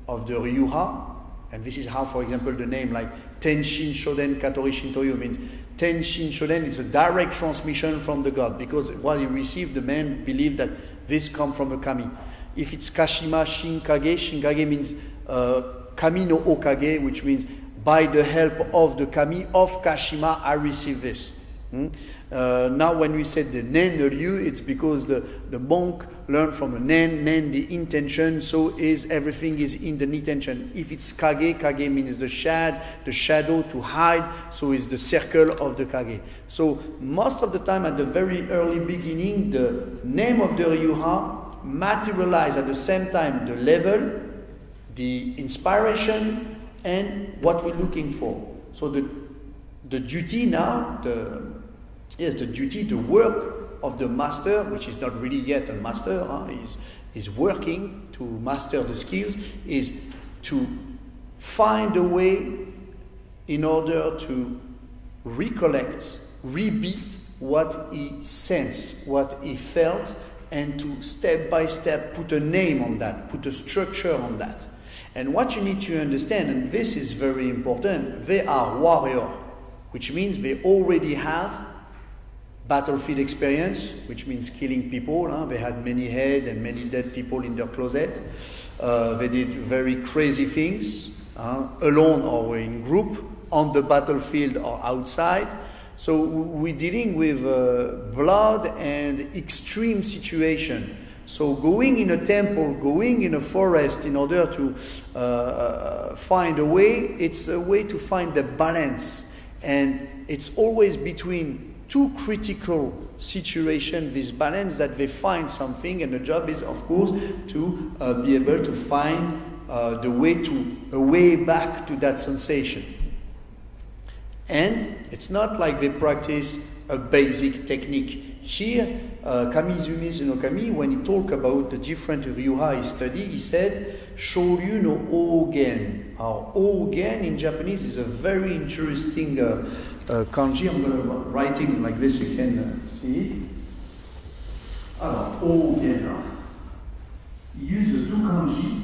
of the Ryuha, and this is how, for example, the name like Tenshin Shoden Katori Shintoyo means Tenshin Shoden, it's a direct transmission from the god, because what he received, the man believed that this comes from a kami. If it's Kashima Shinkage, Shinkage means Kami no Okage, which means by the help of the kami of Kashima, I receive this. Now when we said the Nen Ryu, it's because the monk learned from a Nen, the intention, so everything is in the intention. If it's Kage, Kage means the shadow to hide, so it's the circle of the Kage. So most of the time at the very early beginning, the name of the Ryuha materialize at the same time the level, the inspiration, and what we're looking for. So the duty now, the duty, the work of the master, which is not really yet a master, is working to master the skills, is to find a way in order to recollect, rebuild what he sensed, what he felt, and to step by step put a name on that, put a structure on that. And what you need to understand, and this is very important, they are warriors, which means they already have battlefield experience, which means killing people. They had many heads and many dead people in their closet. They did very crazy things, alone or in group, on the battlefield or outside. So we're dealing with blood and extreme situation. So going in a temple, going in a forest in order to find a way, it's a way to find the balance. And it's always between two critical situations, this balance, that they find something, and the job is, of course, to be able to find a way back to that sensation. And it's not like they practice a basic technique. Here, Kamizumi no Kami, when he talked about the different Ryuha he studied, he said, Shoryu no Ogen. Our Ogen in Japanese is a very interesting kanji. I'm going to write it like this, you can see it. Alors, Ogen. He used the two kanji.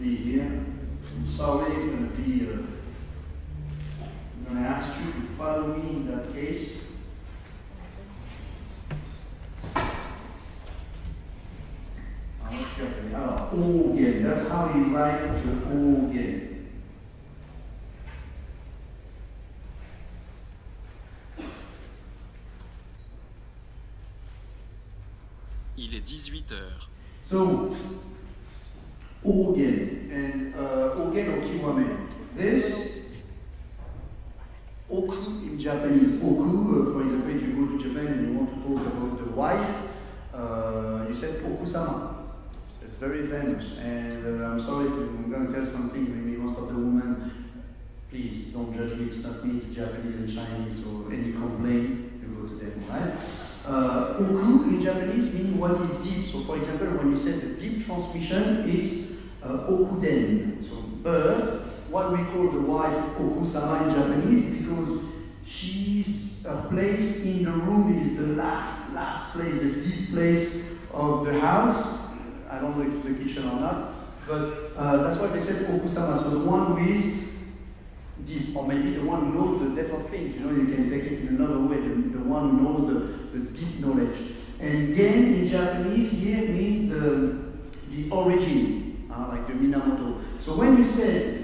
Here. I'm sorry, it's going to be. I'm going to ask you to follow me in that case. Ogen, that's how you write the Ogen. Il est 18h. So, Ogen, and Ogen or Kiwame. This, Oku in Japanese. Oku, for example, if you go to Japan and you want to talk about the wife, you said Oku-sama. It's very famous. And I'm sorry, I'm going to tell something, maybe most of the women, please don't judge me, it's not me, it's Japanese and Chinese, so any complaint, you go to them, right? Oku in Japanese means what is deep. So for example, when you said the deep transmission, it's Okuden. So, but what we call the wife Oku-sama in Japanese, because her place in the room is the last place, the deep place of the house. I don't know if it's the kitchen or not, but that's why they said Oku-sama. So the one who is deep, or maybe the one who knows the depth of things. You know, you can take it in another way. The one who knows the deep knowledge. And gen in Japanese here means the origin, like the Minamoto. So when you say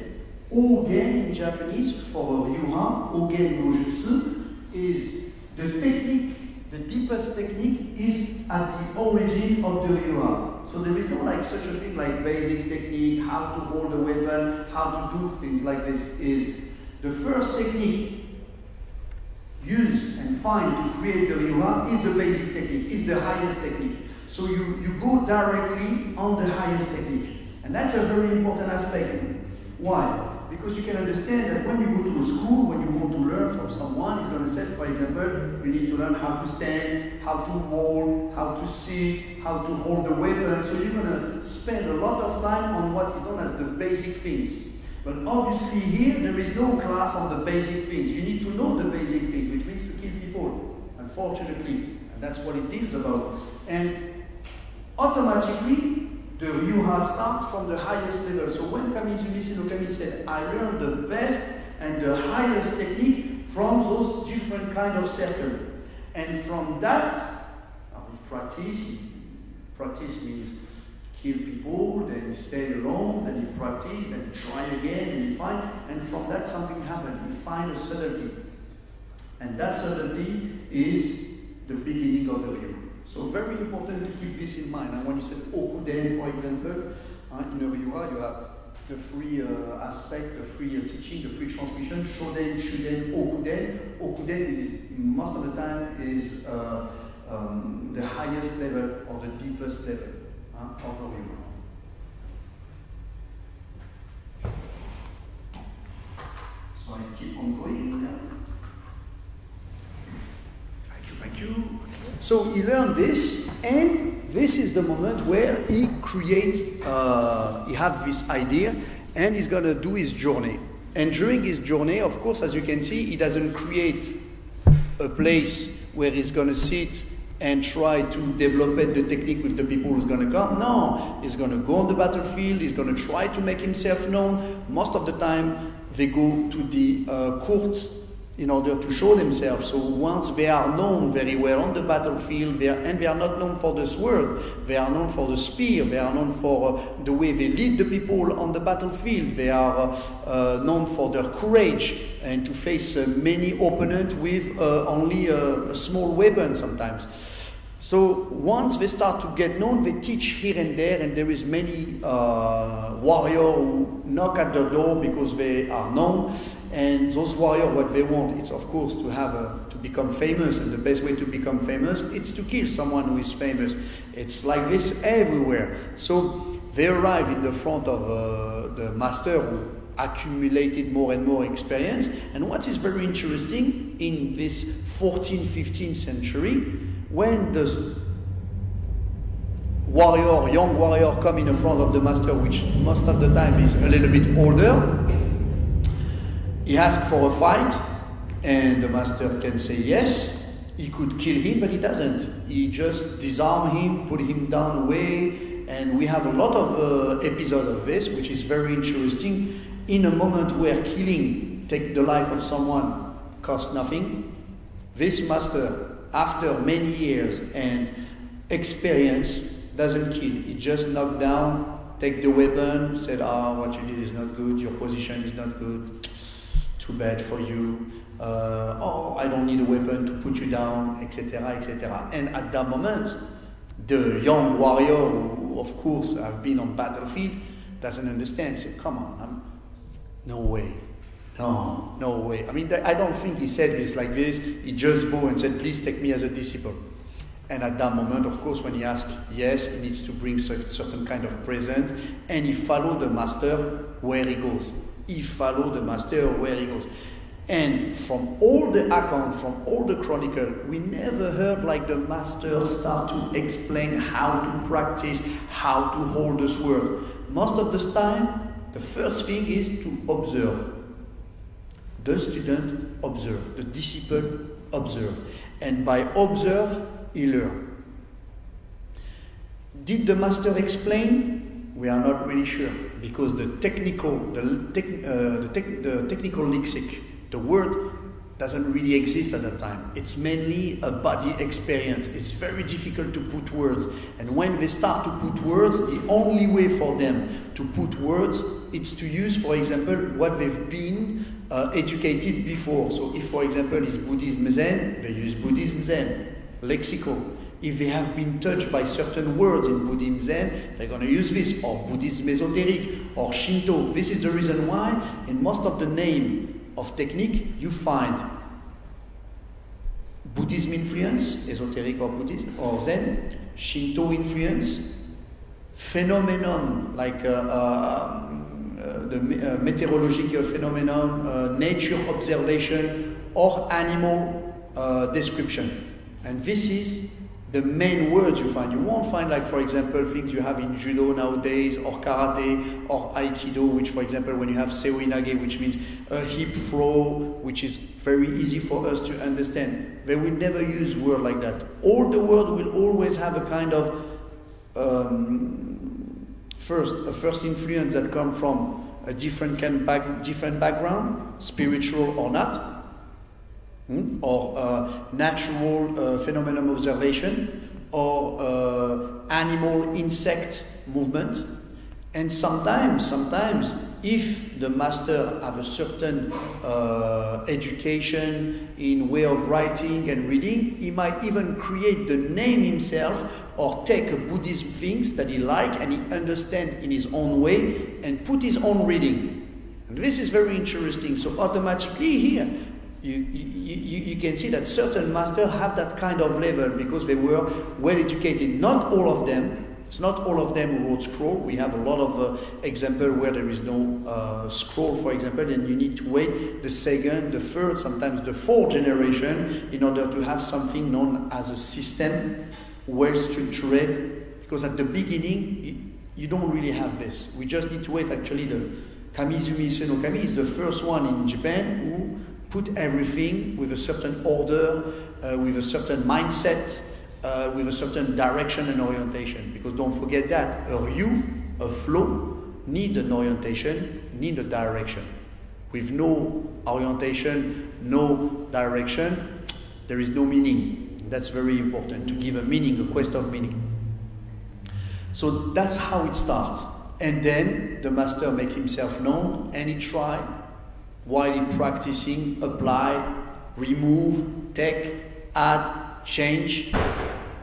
Ogen in Japanese for Ryuha, Ogen no Jutsu, is the technique, the deepest technique is at the origin of the Ryuha. So there is no like such a thing like basic technique, how to hold a weapon, how to do things like this. Is the first technique used and find to create the Ryuha is the basic technique, is the highest technique. So you go directly on the highest technique. And that's a very important aspect. Why? Because you can understand that when you go to a school, when you want to learn from someone, he's going to say, for example, you need to learn how to stand, how to hold, how to sit, how to hold the weapon. So you're going to spend a lot of time on what is known as the basic things. But obviously here, there is no class on the basic things. You need to know the basic things, which means to kill people, unfortunately. And that's what it deals about. And automatically, the Ryuha starts from the highest level. So when Kamizumi no Kami said, I learned the best and the highest technique from those different kind of circles. And from that, we practice. Practice means kill people, then you stay alone, then you practice, then you try again, and you find, and from that something happens. You find a subtlety. And that subtlety is the beginning of the Ryuha. So very important to keep this in mind. And when you said Okuden, for example, in a Ryuha, you have the free aspect, the free teaching, the free transmission, Shoden, Shuden, Okuden. Okuden is, most of the time, is the highest level or the deepest level of the Ryuha. So I keep on going. Thank you. So he learned this, and this is the moment where he creates, he has this idea, and he's going to do his journey. And during his journey, of course, as you can see, he doesn't create a place where he's going to sit and try to develop the technique with the people who's going to come. No, he's going to go on the battlefield, he's going to try to make himself known. Most of the time, they go to the court in order to show themselves. So once they are known very well on the battlefield, they are not known for the sword, they are known for the spear, they are known for the way they lead the people on the battlefield, they are known for their courage and to face many opponents with only a small weapon sometimes. So once they start to get known, they teach here and there is many warriors who knock at the door because they are known. And those warriors, what they want, it's of course to have to become famous, and the best way to become famous, it's to kill someone who is famous. It's like this everywhere. So they arrive in the front of the master who accumulated more and more experience. And what is very interesting in this 14th, 15th century, when the young warrior come in the front of the master, which most of the time is a little bit older, he asks for a fight, and the master can say yes. He could kill him, but he doesn't. He just disarm him, put him down away, and we have a lot of episodes of this, which is very interesting. In a moment where killing, take the life of someone, costs nothing, this master, after many years and experience, doesn't kill. He just knocked down, take the weapon, said, what you did is not good, your position is not good. Too bad for you, I don't need a weapon to put you down, etc., etc. And at that moment, the young warrior, who of course have been on battlefield, doesn't understand. Say, come on, no way, no way. I mean, I don't think he said this like this. He just go and said, please take me as a disciple. And at that moment, of course, when he asks, yes, he needs to bring certain kind of present, and he follow the master where he goes. He followed the master where he goes. And from all the accounts, from all the chronicle, we never heard like the master start to explain how to practice, how to hold the sword. Most of the time, the first thing is to observe. The student observe, the disciple observe. And by observe, he learn. Did the master explain? We are not really sure, because the technical lexic, the word doesn't really exist at that time. It's mainly a body experience. It's very difficult to put words. And when they start to put words, the only way for them to put words it's to use, for example, what they've been educated before. So if, for example, it's Buddhism Zen, they use Buddhism Zen, lexical. If they have been touched by certain words in Buddhism Zen, they're going to use this, or Buddhism Esoteric, or Shinto. This is the reason why in most of the name of technique you find Buddhism influence, esoteric or Buddhism, or Zen, Shinto influence, phenomenon like the meteorological phenomenon, nature observation, or animal description. And this is the main words you find. You won't find, like, for example, things you have in judo nowadays, or karate, or aikido, which, for example, when you have seoinage, which means a hip throw, which is very easy for us to understand. They will never use word like that. All the word will always have a kind of first influence that come from a different background, spiritual or not. Or natural phenomenon observation, or animal insect movement. And sometimes if the master have a certain education in way of writing and reading, he might even create the name himself, or take a Buddhist things that he like and he understand in his own way and put his own reading. And this is very interesting. So automatically here you can see that certain masters have that kind of level because they were well educated. Not all of them. It's not all of them who wrote scroll. We have a lot of examples where there is no scroll, for example, and you need to wait the second, the third, sometimes the fourth generation in order to have something known as a system, well structured. Because at the beginning, you don't really have this. We just need to wait. Actually, the Kamizumi Senokami is the first one in Japan who put everything with a certain order, with a certain mindset, with a certain direction and orientation. Because don't forget that a ryu, a flow, need an orientation, need a direction. With no orientation, no direction, there is no meaning. That's very important, to give a meaning, a quest of meaning. So that's how it starts. And then the master makes himself known and he tries, while he practicing, apply, remove, take, add, change.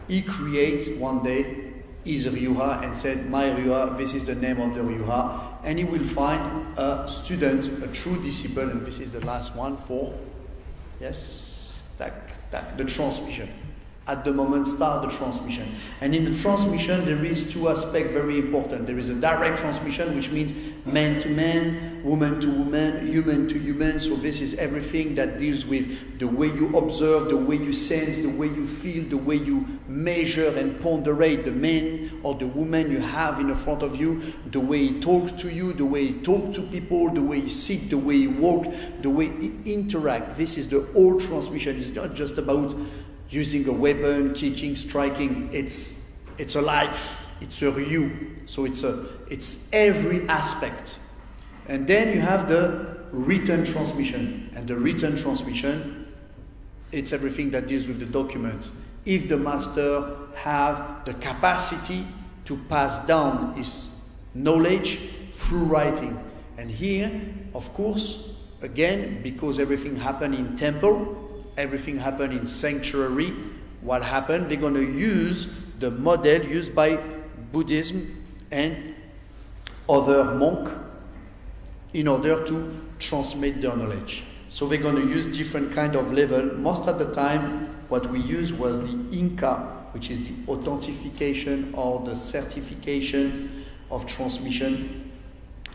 He creates one day his Ryuha and said, my Ryuha, this is the name of the Ryuha. And he will find a student, a true disciple, and this is the last one for, yes, the transmission. At the moment, start the transmission. And in the transmission, there is two aspects very important. There is a direct transmission, which means man to man, woman to woman, human to human. So this is everything that deals with the way you observe, the way you sense, the way you feel, the way you measure and ponderate the man or the woman you have in front of you, the way he talks to you, the way he talks to people, the way he sits, the way he walks, the way he interacts. This is the whole transmission. It's not just about using a weapon, kicking, striking. It's a life. It's a Ryu. So it's every aspect. And then you have the written transmission. And the written transmission, it's everything that deals with the document. If the master have the capacity to pass down his knowledge through writing. And here, of course, again, because everything happened in temple, everything happened in sanctuary, what happened? They're going to use the model used by Buddhism and other monks in order to transmit their knowledge. So they're going to use different kind of level. Most of the time, what we used was the Inca, which is the authentication or the certification of transmission.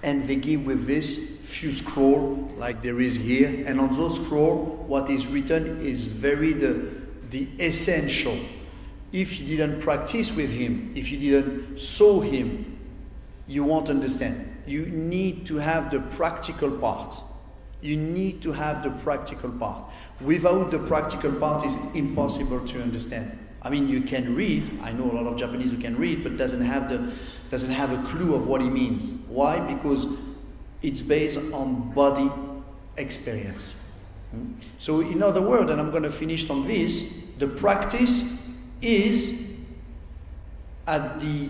And they give with this few scroll like there is here, and on those scroll what is written is very the essential. If you didn't practice with him, if you didn't saw him, you won't understand. You need to have the practical part. You need to have the practical part. Without the practical part, it's impossible to understand. I mean, you can read. I know a lot of Japanese who can read, but doesn't have a clue of what it means. Why? Because it's based on body experience. So in other words, and I'm going to finish on this, the practice is at the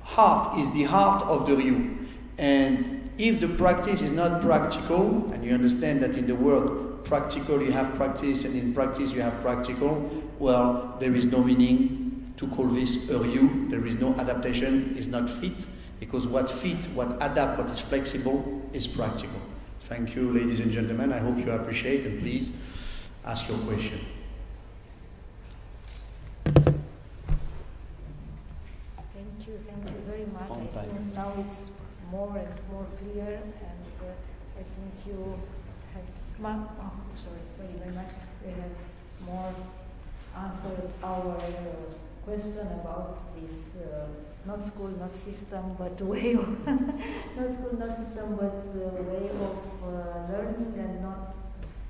heart of the Ryu. And If the practice is not practical, and you understand that in the world practical you have practice, and in practice you have practical, well, there is no meaning to call this a Ryu. There is no adaptation, is not fit, because what fit, what adapt, what is flexible is practical. Thank you, ladies and gentlemen. I hope you appreciate, and please ask your question. Thank you very much. I think now it's more and more clear, and I think you have, sorry, very much. We have more answered our question about this not school, not system, but way of not school, not system, but way of learning, and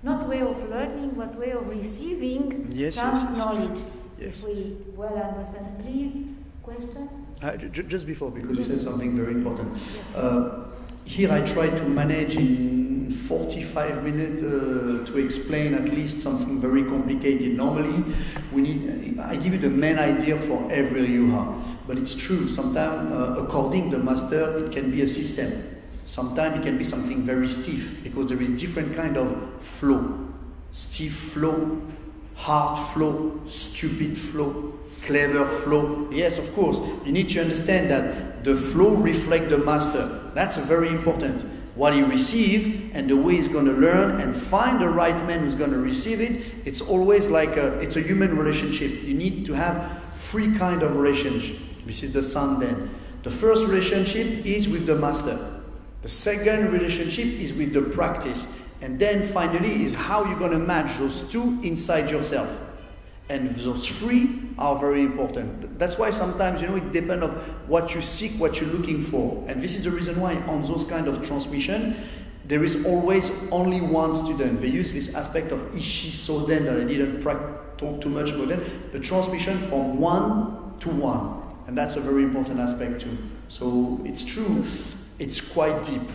not way of learning, but way of receiving some knowledge. Yes. If we well understand, please, questions? Just before, because you said something very important. Yes. Here I try to manage in 45 minutes to explain at least something very complicated. Normally, I give you the main idea for every Ryuha, but it's true. Sometimes, according to the master, it can be a system. Sometimes it can be something very stiff, because there is different kind of flow. Stiff flow, hard flow, stupid flow, clever flow. Yes, of course, you need to understand that the flow reflects the master. That's very important. What he receives and the way he's going to learn and find the right man who's going to receive it. It's always like it's a human relationship. You need to have three kinds of relationship. This is the sun then. The first relationship is with the master. The second relationship is with the practice. And then finally is how you're going to match those two inside yourself. And those three are very important. That's why sometimes, it depends on what you seek, what you're looking for. And this is the reason why on those kind of transmission, there is always only one student. They use this aspect of Ishi Soden that I didn't talk too much about that. The transmission from one to one. And that's a very important aspect too. So it's true, it's quite deep.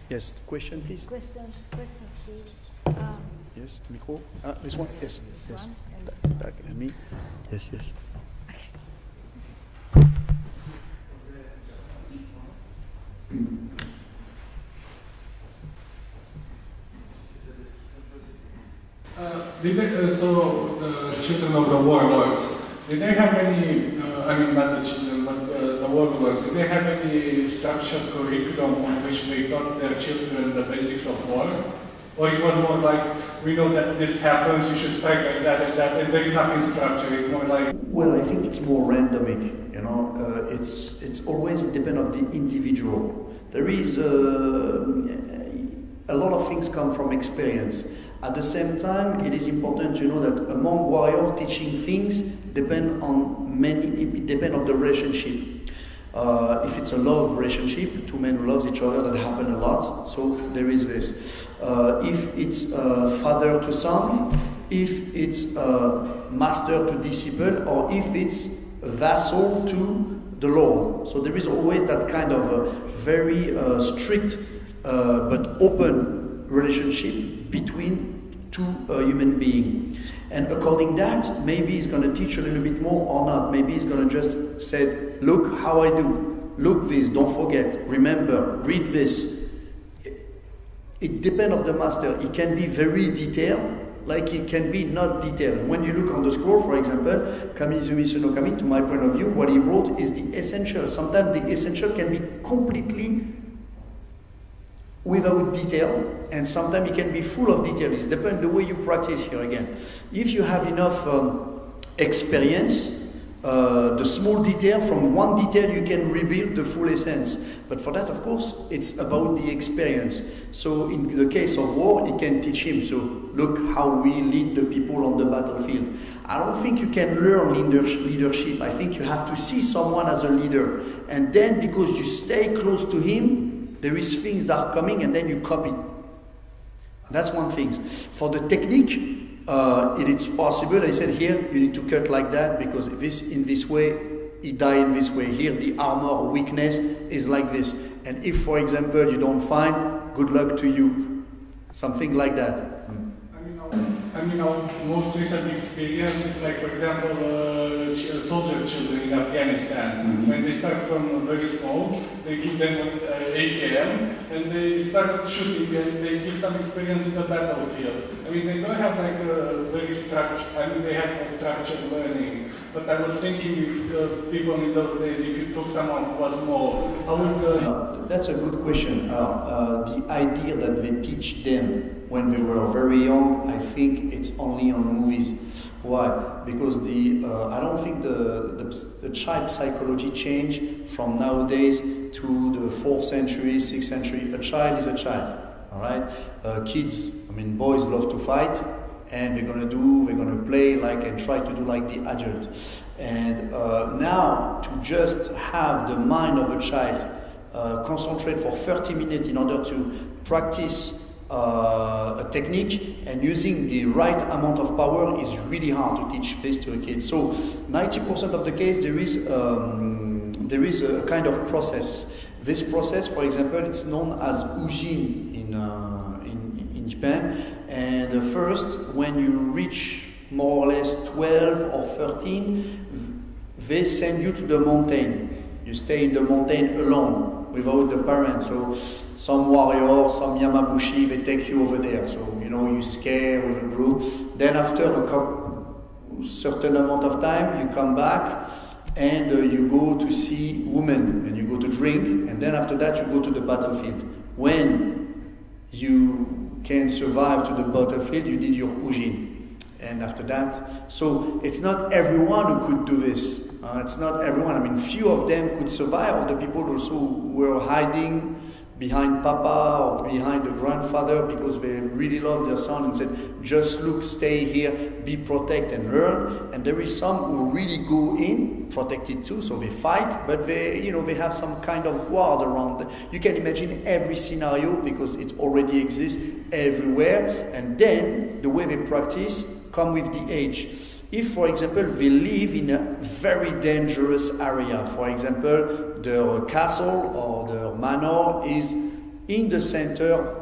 Yes, question please? Questions please. Yes, micro. This one? Yes, yes. Back and me. Yes, yes. So the children of the warlords, did they have any, not the children, but the warlords, did they have any structured curriculum on which they taught their children the basics of war? Or it was more like, we know that this happens, you should strike like that and that, and there is nothing structured, it's more like... Well, I think it's more randomic, it's always depend on the individual. There is a lot of things come from experience. At the same time, it is important to know that among warriors, teaching things depend on the relationship. If it's a love relationship, two men who love each other, that happen a lot, so there is this. If it's father to son, if it's master to disciple, or if it's vassal to the Lord. So there is always that kind of very strict but open relationship between two human beings. And according that, maybe he's going to teach a little bit more or not. Maybe he's going to just say, look how I do, look this, don't forget, remember, read this. It depends on the master. It can be very detailed, like it can be not detailed. When you look on the scroll, for example, Kamizumisu no Kami, to my point of view, what he wrote is the essential. Sometimes the essential can be completely without detail, and sometimes it can be full of detail. It depends the way you practice here again. If you have enough experience, the small detail, from one detail you can rebuild the full essence. But for that, of course, it's about the experience. So in the case of war, he can teach him. So look how we lead the people on the battlefield. I don't think you can learn leadership. I think you have to see someone as a leader. And then because you stay close to him, there is things that are coming and then you copy. That's one thing. For the technique, it's possible. I said here, you need to cut like that because in this way, he died in this way. Here, the armor weakness is like this. And if, for example, you don't find, good luck to you. Something like that. I I mean, our most recent experience is like, for example, soldier children in Afghanistan. When they start from very small, they give them an AKM and they start shooting and they give some experience in the battlefield. I mean, they don't have like a very structured, I mean, they have a structured learning. But I was thinking if people in those days, if you took someone who was small, how would the... That's a good question. The idea that they teach them when they were very young, I think it's only on movies. Why? Because I don't think the child psychology changed from nowadays to the 4th century, 6th century. A child is a child, all right? Kids, I mean, boys love to fight, and they're gonna play like and try to do like the adult. And now to just have the mind of a child concentrate for 30 minutes in order to practice a technique and using the right amount of power is really hard to teach this to a kid. So 90% of the case there is a kind of process. This process, for example, it's known as ujin in Japan. And first, when you reach more or less 12 or 13, they send you to the mountain. You stay in the mountain alone without the parents. So some warrior, some Yamabushi, they take you over there. So, you know, you scare with a group. Then after a certain amount of time, you come back and you go to see women and you go to drink. And then after that, you go to the battlefield. When you can survive to the battlefield, you did your ujin. And after that, so it's not everyone who could do this. It's not everyone. I mean, few of them could survive. Other people also were hiding behind Papa or behind the grandfather because they really loved their son and said, just look, stay here, be protected and learn. And there is some who really go in, protected too, so they fight, but they, you know, they have some kind of guard around them. You can imagine every scenario because it already exists everywhere. And then the way they practice come with the age. If, for example, they live in a very dangerous area, for example, their castle or their manor is in the center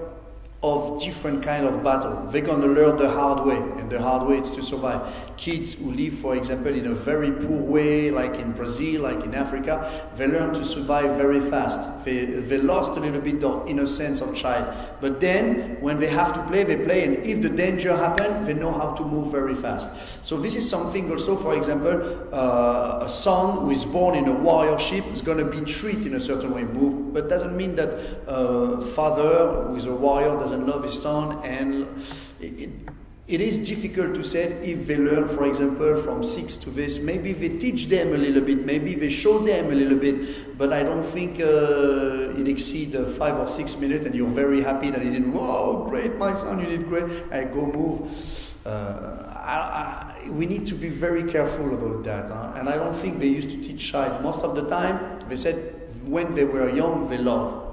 of different kind of battle, they're going to learn the hard way, and the hard way is to survive. Kids who live, for example, in a very poor way, like in Brazil, like in Africa, they learn to survive very fast. They lost a little bit of innocence of child. But then, when they have to play, they play, and if the danger happens, they know how to move very fast. So this is something also, for example, a son who is born in a warriorship is going to be treated in a certain way, but doesn't mean that a father who is a warrior doesn't love his son, and it is difficult to say if they learn, for example, from 6 to this. Maybe they teach them a little bit, maybe they show them a little bit, but I don't think it exceeds 5 or 6 minutes and you're very happy that he didn't, oh, great, my son, you did great, I go move. We need to be very careful about that, and I don't think they used to teach child. Most of the time, they said when they were young, they love.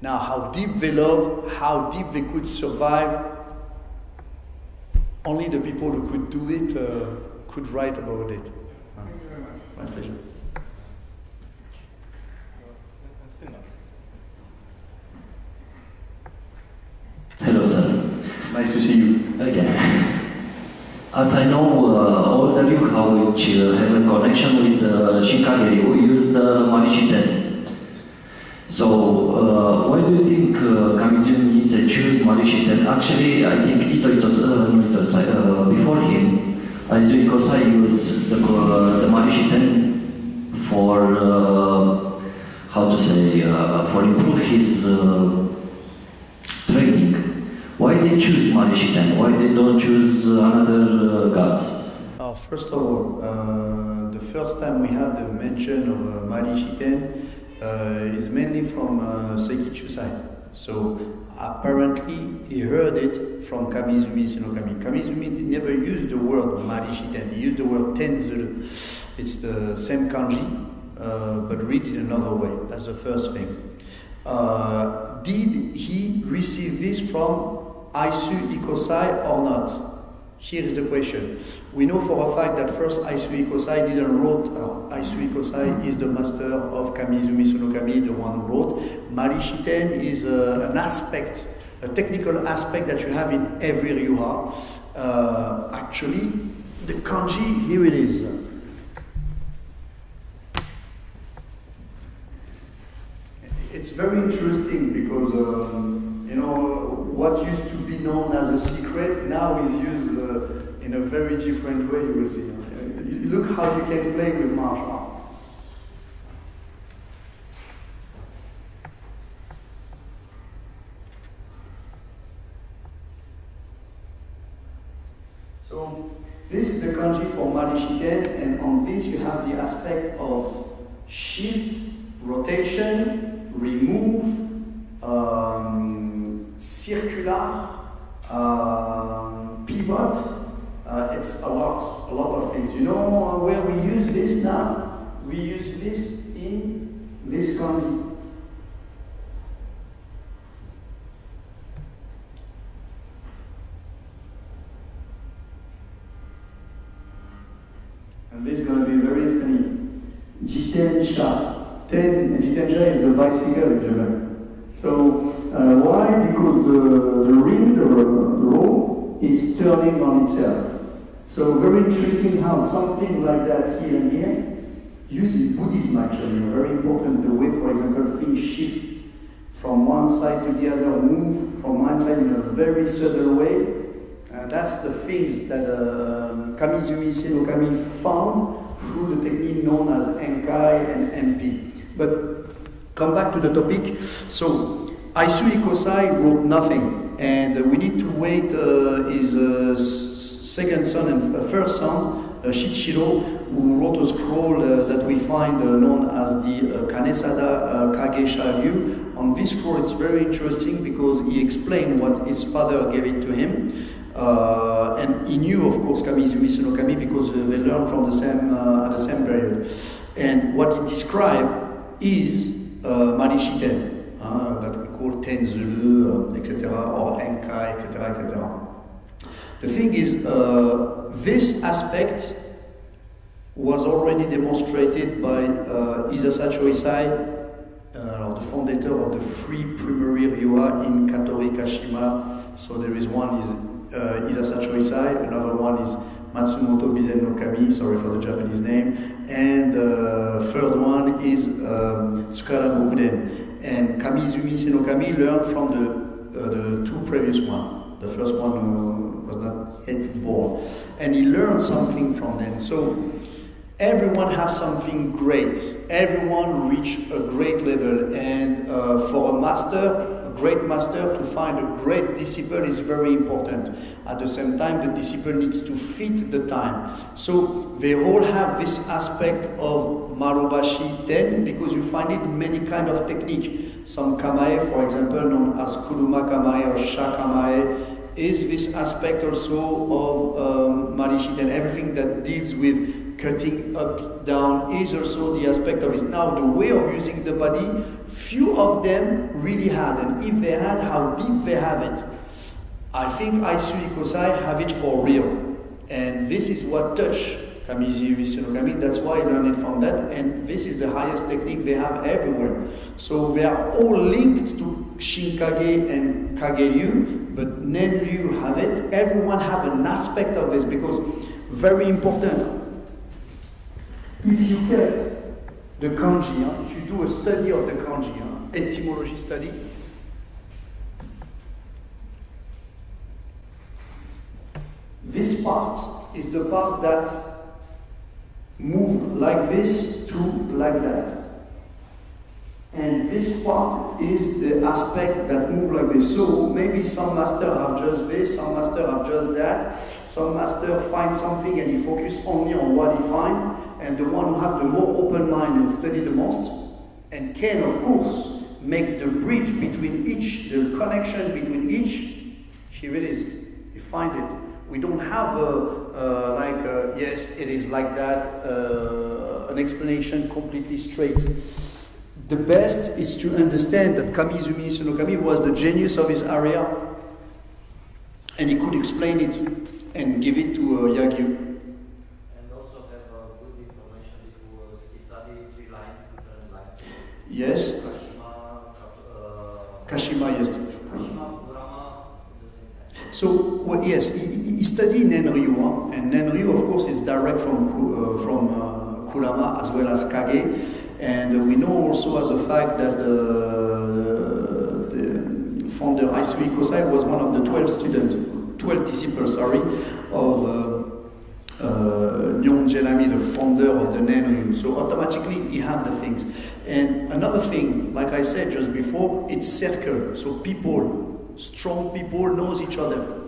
Now, how deep they love, how deep they could survive, only the people who could do it could write about it. Thank you very much. My pleasure. Hello, sir. Nice to see you. Again. As I know, all the Ryuha which have a connection with Shikage use the Marishiten. So, why do you think Kamizumi choose Marishiten? Actually, I think before him, Aizui Kosai used the Marishiten for, how to say, for improve his training. Why they choose Marishiten? Why they don't choose another gods? First of all, the first time we have the mention of Marishiten is mainly from Seiki Chusai. So apparently he heard it from Kamizumi Sinokami. Kamizumi never used the word Marishiten, he used the word Tenzuru. It's the same kanji, but read it another way. That's the first thing. Did he receive this from Aisu Ikosai or not? Here is the question. We know for a fact that first Aisu Ikosai didn't wrote, Aisu Ikosai is the master of Kamizumi Sonokami, the one who wrote. Marishiten is an aspect, a technical aspect that you have in every Ryuha. Actually, the kanji, here it is. It's very interesting because, you know, what used to be known as a secret now is used in a very different way, you will see. Look how you can play with martial art. So, this is the kanji for Marishiten, and on this you have the aspect of shift, rotation, remove, circular, pivot. It's a lot of things. You know where we use this now? We use this in this kanji. And this is going to be very funny. Jitensha. Jitensha is the bicycle in German. So, why? Because the ring, the row, is turning on itself. So, very interesting how something like that here and here, used in Buddhism actually, very important, the way, for example, things shift from one side to the other, move from one side in a very subtle way. That's the things that Kamizumi Senokami found through the technique known as Enkai and MP. But come back to the topic. So Aisui Kosai wrote nothing, and we need to wait his second son and first son, Shichiro, who wrote a scroll that we find known as the Kanesada Kage Shagyu. On this scroll, it's very interesting because he explained what his father gave it to him. And he knew, of course, Kamizumi Senokami because they learned from the same at the same period. And what he described is Marishiten, that we call Tenzuru, etc., or Enkai, etc., etc. The thing is, this aspect was already demonstrated by Isasacho Isai, the founder of the three primary Ryuha in Katori Kashima. So there is one is Isasacho Isai, another one is Matsumoto Bizen no Kami, sorry for the Japanese name, and third one is Tsukara Bokuden. And Kamizumi Senokami learned from the two previous ones. The first one was not yet born, and he learned something from them. So everyone has something great. Everyone reach a great level, and for a master, great master, to find a great disciple is very important. At the same time, the disciple needs to fit the time. So they all have this aspect of Marobashi Ten, because you find it in many kind of technique. Some kamae, for example, known as Kuruma kamae or Shakamae, is this aspect also of Marishi Ten. Everything that deals with cutting up, down is also the aspect of it. Now, the way of using the body, few of them really had, and if they had, how deep they have it. I think Aisui Kosai have it for real, and this is what touched Kamizumi Senokami. That's why I learned it from that, and this is the highest technique they have everywhere. So they are all linked to Shinkage and Kage-ryu, but Nen-ryu have it. Everyone have an aspect of this, because very important. If you get the kanji, if you do a study of the kanji, etymology study, this part is the part that move like this to like that. And this part is the aspect that move like this. So maybe some master have just this, some master have just that, some master find something and he focus only on what he find, and the one who have the more open mind and study the most, and can of course make the bridge between each, the connection between each, here it is, you find it. We don't have yes, it is like that, an explanation completely straight. The best is to understand that Kamizumi Senokami was the genius of his area, and he could explain it and give it to Yagyu. And also have good information because he studied 3 lines, different lines. Yes. Kashima, Kashima, yes. Kashima, Kurama, the same time. So, well, yes, he studied in Ryuha, and Ryuha, of course, is direct from Kurama as well as Kage. And we know also as a fact that the founder Aisui Kosai was one of the 12 disciples, of Nyon Jelami, the founder of the Nenryu. So automatically he had the things. And another thing, like I said just before, it's circle. So people, strong people knows each other.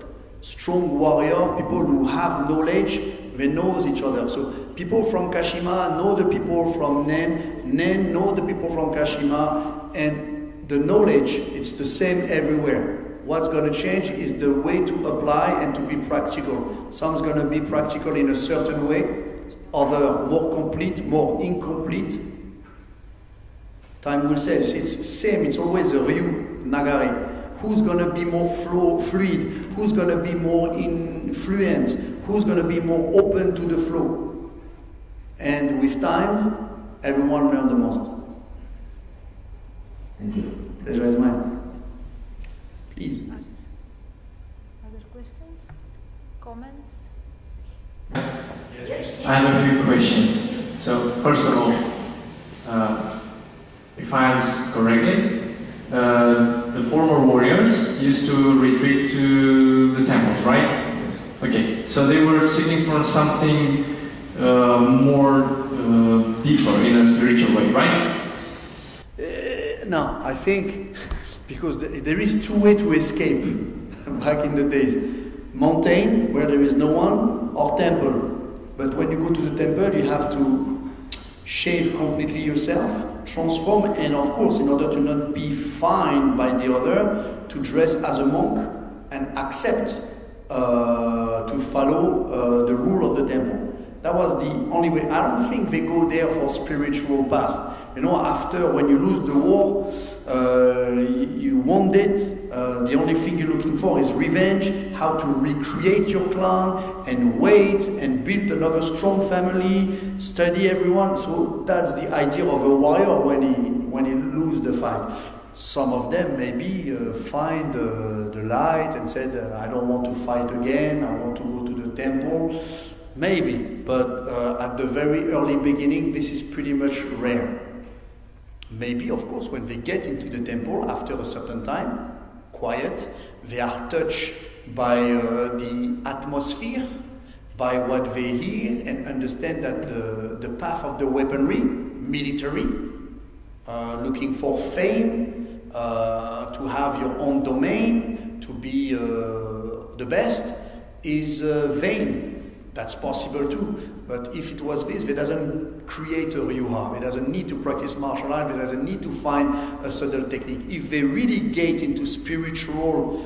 Strong warrior, people who have knowledge, they knows each other. So people from Kashima know the people from Nen, Nen know the people from Kashima, and the knowledge, it's the same everywhere. What's going to change is the way to apply and to be practical. Some's going to be practical in a certain way, other more complete, more incomplete. Time will say, it's same, it's always a Ryu Nagari. Who's going to be more fluid? Who's going to be more influent? Who's going to be more open to the flow? And with time, everyone learns the most. Thank you. Pleasure is mine. Please. Other questions? Comments? Yes. I have a few questions. So, first of all, if I understand correctly, the former warriors used to retreat to the temples, right? Yes. Okay, so they were seeking for something more deeper in a spiritual way, right? No, I think because there is two ways to escape back in the days. Mountain, where there is no one, or temple. But when you go to the temple, you have to shave completely yourself, transform, and of course, in order to not be fined by the other, to dress as a monk and accept to follow the rule of the temple. That was the only way. I don't think they go there for spiritual path. You know, after when you lose the war, you won it. The only thing you're looking for is revenge, how to recreate your clan and wait and build another strong family, study everyone. So that's the idea of a warrior when he loses the fight. Some of them maybe find the light and said, I don't want to fight again, I want to go to the temple. Maybe, but at the very early beginning, this is pretty much rare. Maybe, of course, when they get into the temple after a certain time, quiet, they are touched by the atmosphere, by what they hear, and understand that the path of the weaponry, military, looking for fame, to have your own domain, to be the best, is vain. That's possible too. But if it was this, it doesn't create a Ryuha. It doesn't need to practice martial art. It doesn't need to find a subtle technique. If they really get into spiritual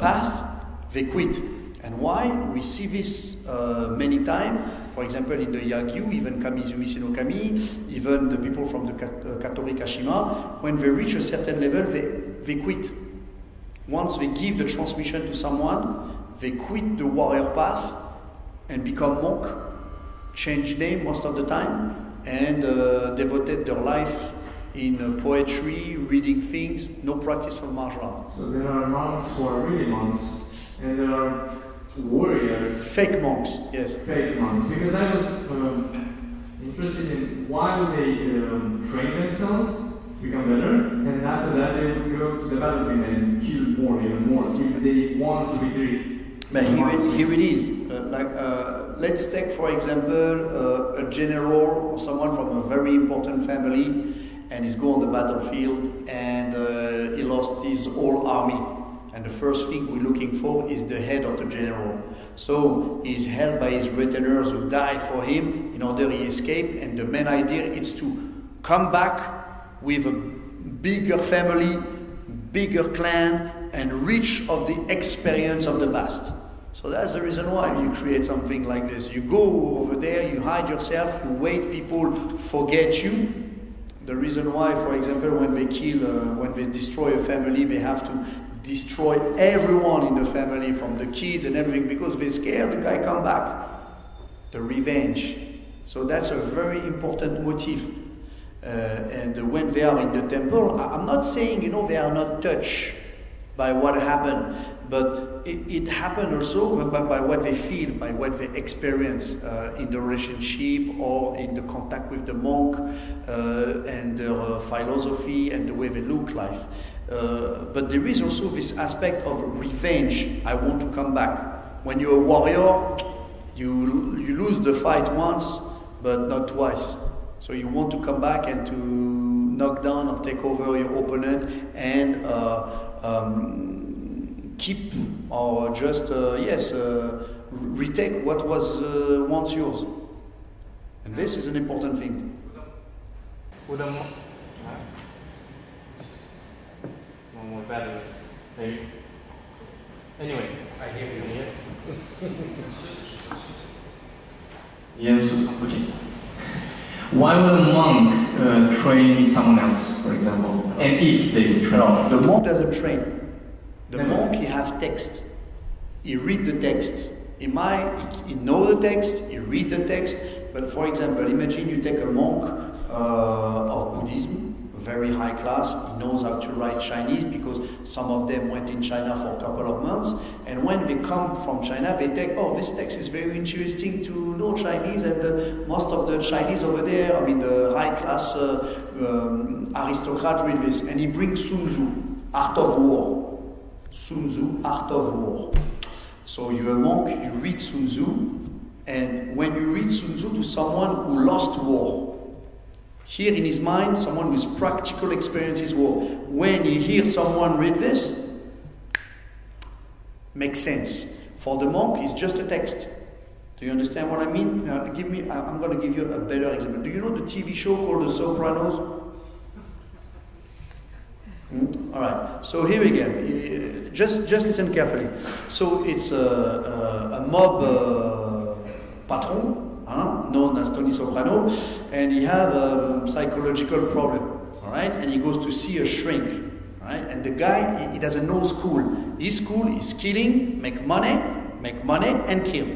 path, they quit. And why? We see this many times. For example, in the Yagyu, even Kamizumi Senokami, even the people from the Katori Kashima, when they reach a certain level, they quit. Once they give the transmission to someone, they quit the warrior path and become monk, change name most of the time, and devoted their life in poetry, reading things, no practice of martial arts. So there are monks who are really monks, and there are warriors. Fake monks, yes. Fake monks, because I was interested in why do they train themselves to become better, and after that they would go to the battlefield and kill more, even more, if they want to retreat. But here it is. Let's take, for example, a general or someone from a very important family, and he's go on the battlefield, and he lost his whole army. And the first thing we're looking for is the head of the general. So he's held by his retainers who died for him in order he escape. And the main idea is to come back with a bigger family, bigger clan, and rich of the experience of the past. So that's the reason why you create something like this. You go over there, you hide yourself, you wait, people forget you. The reason why, for example, when they when they destroy a family, they have to destroy everyone in the family, from the kids and everything, because they're scared the guy come back. The revenge. So that's a very important motif. And when they are in the temple, I'm not saying, they are not touched by what happened, but it happened also by what they feel, by what they experience in the relationship or in the contact with the monk and their philosophy and the way they look like. But there is also this aspect of revenge. I want to come back. When you're a warrior, you lose the fight once, but not twice. So you want to come back and to knock down or take over your opponent and keep or just retake what was once yours. And this is an important thing. One more better, maybe. Anyway, I hear you here. Yes, okay. Why would a monk train someone else, for example? And if they would train? No, the monk doesn't train. The monk, he has text. He read the text. He know the text, he read the text. But for example, imagine you take a monk of Buddhism, very high class, he knows how to write Chinese because some of them went in China for a couple of months, and when they come from China they take, oh, this text is very interesting to know Chinese, and most of the Chinese over there, I mean the high class aristocrat read this, and he brings Sun Tzu, Art of War. Sun Tzu, Art of War. So you're a monk, you read Sun Tzu, and when you read Sun Tzu to someone who lost war, here in his mind, someone with practical experiences war. When you hear someone read this, makes sense. For the monk, it's just a text. Do you understand what I mean? I'm going to give you a better example. Do you know the TV show called The Sopranos? All right. So here we go. Just listen carefully. So it's a mob patron, known as Tony Soprano, and he has a psychological problem, all right? And he goes to see a shrink, all right? And the guy, he doesn't know school. His school is killing, make money, and kill.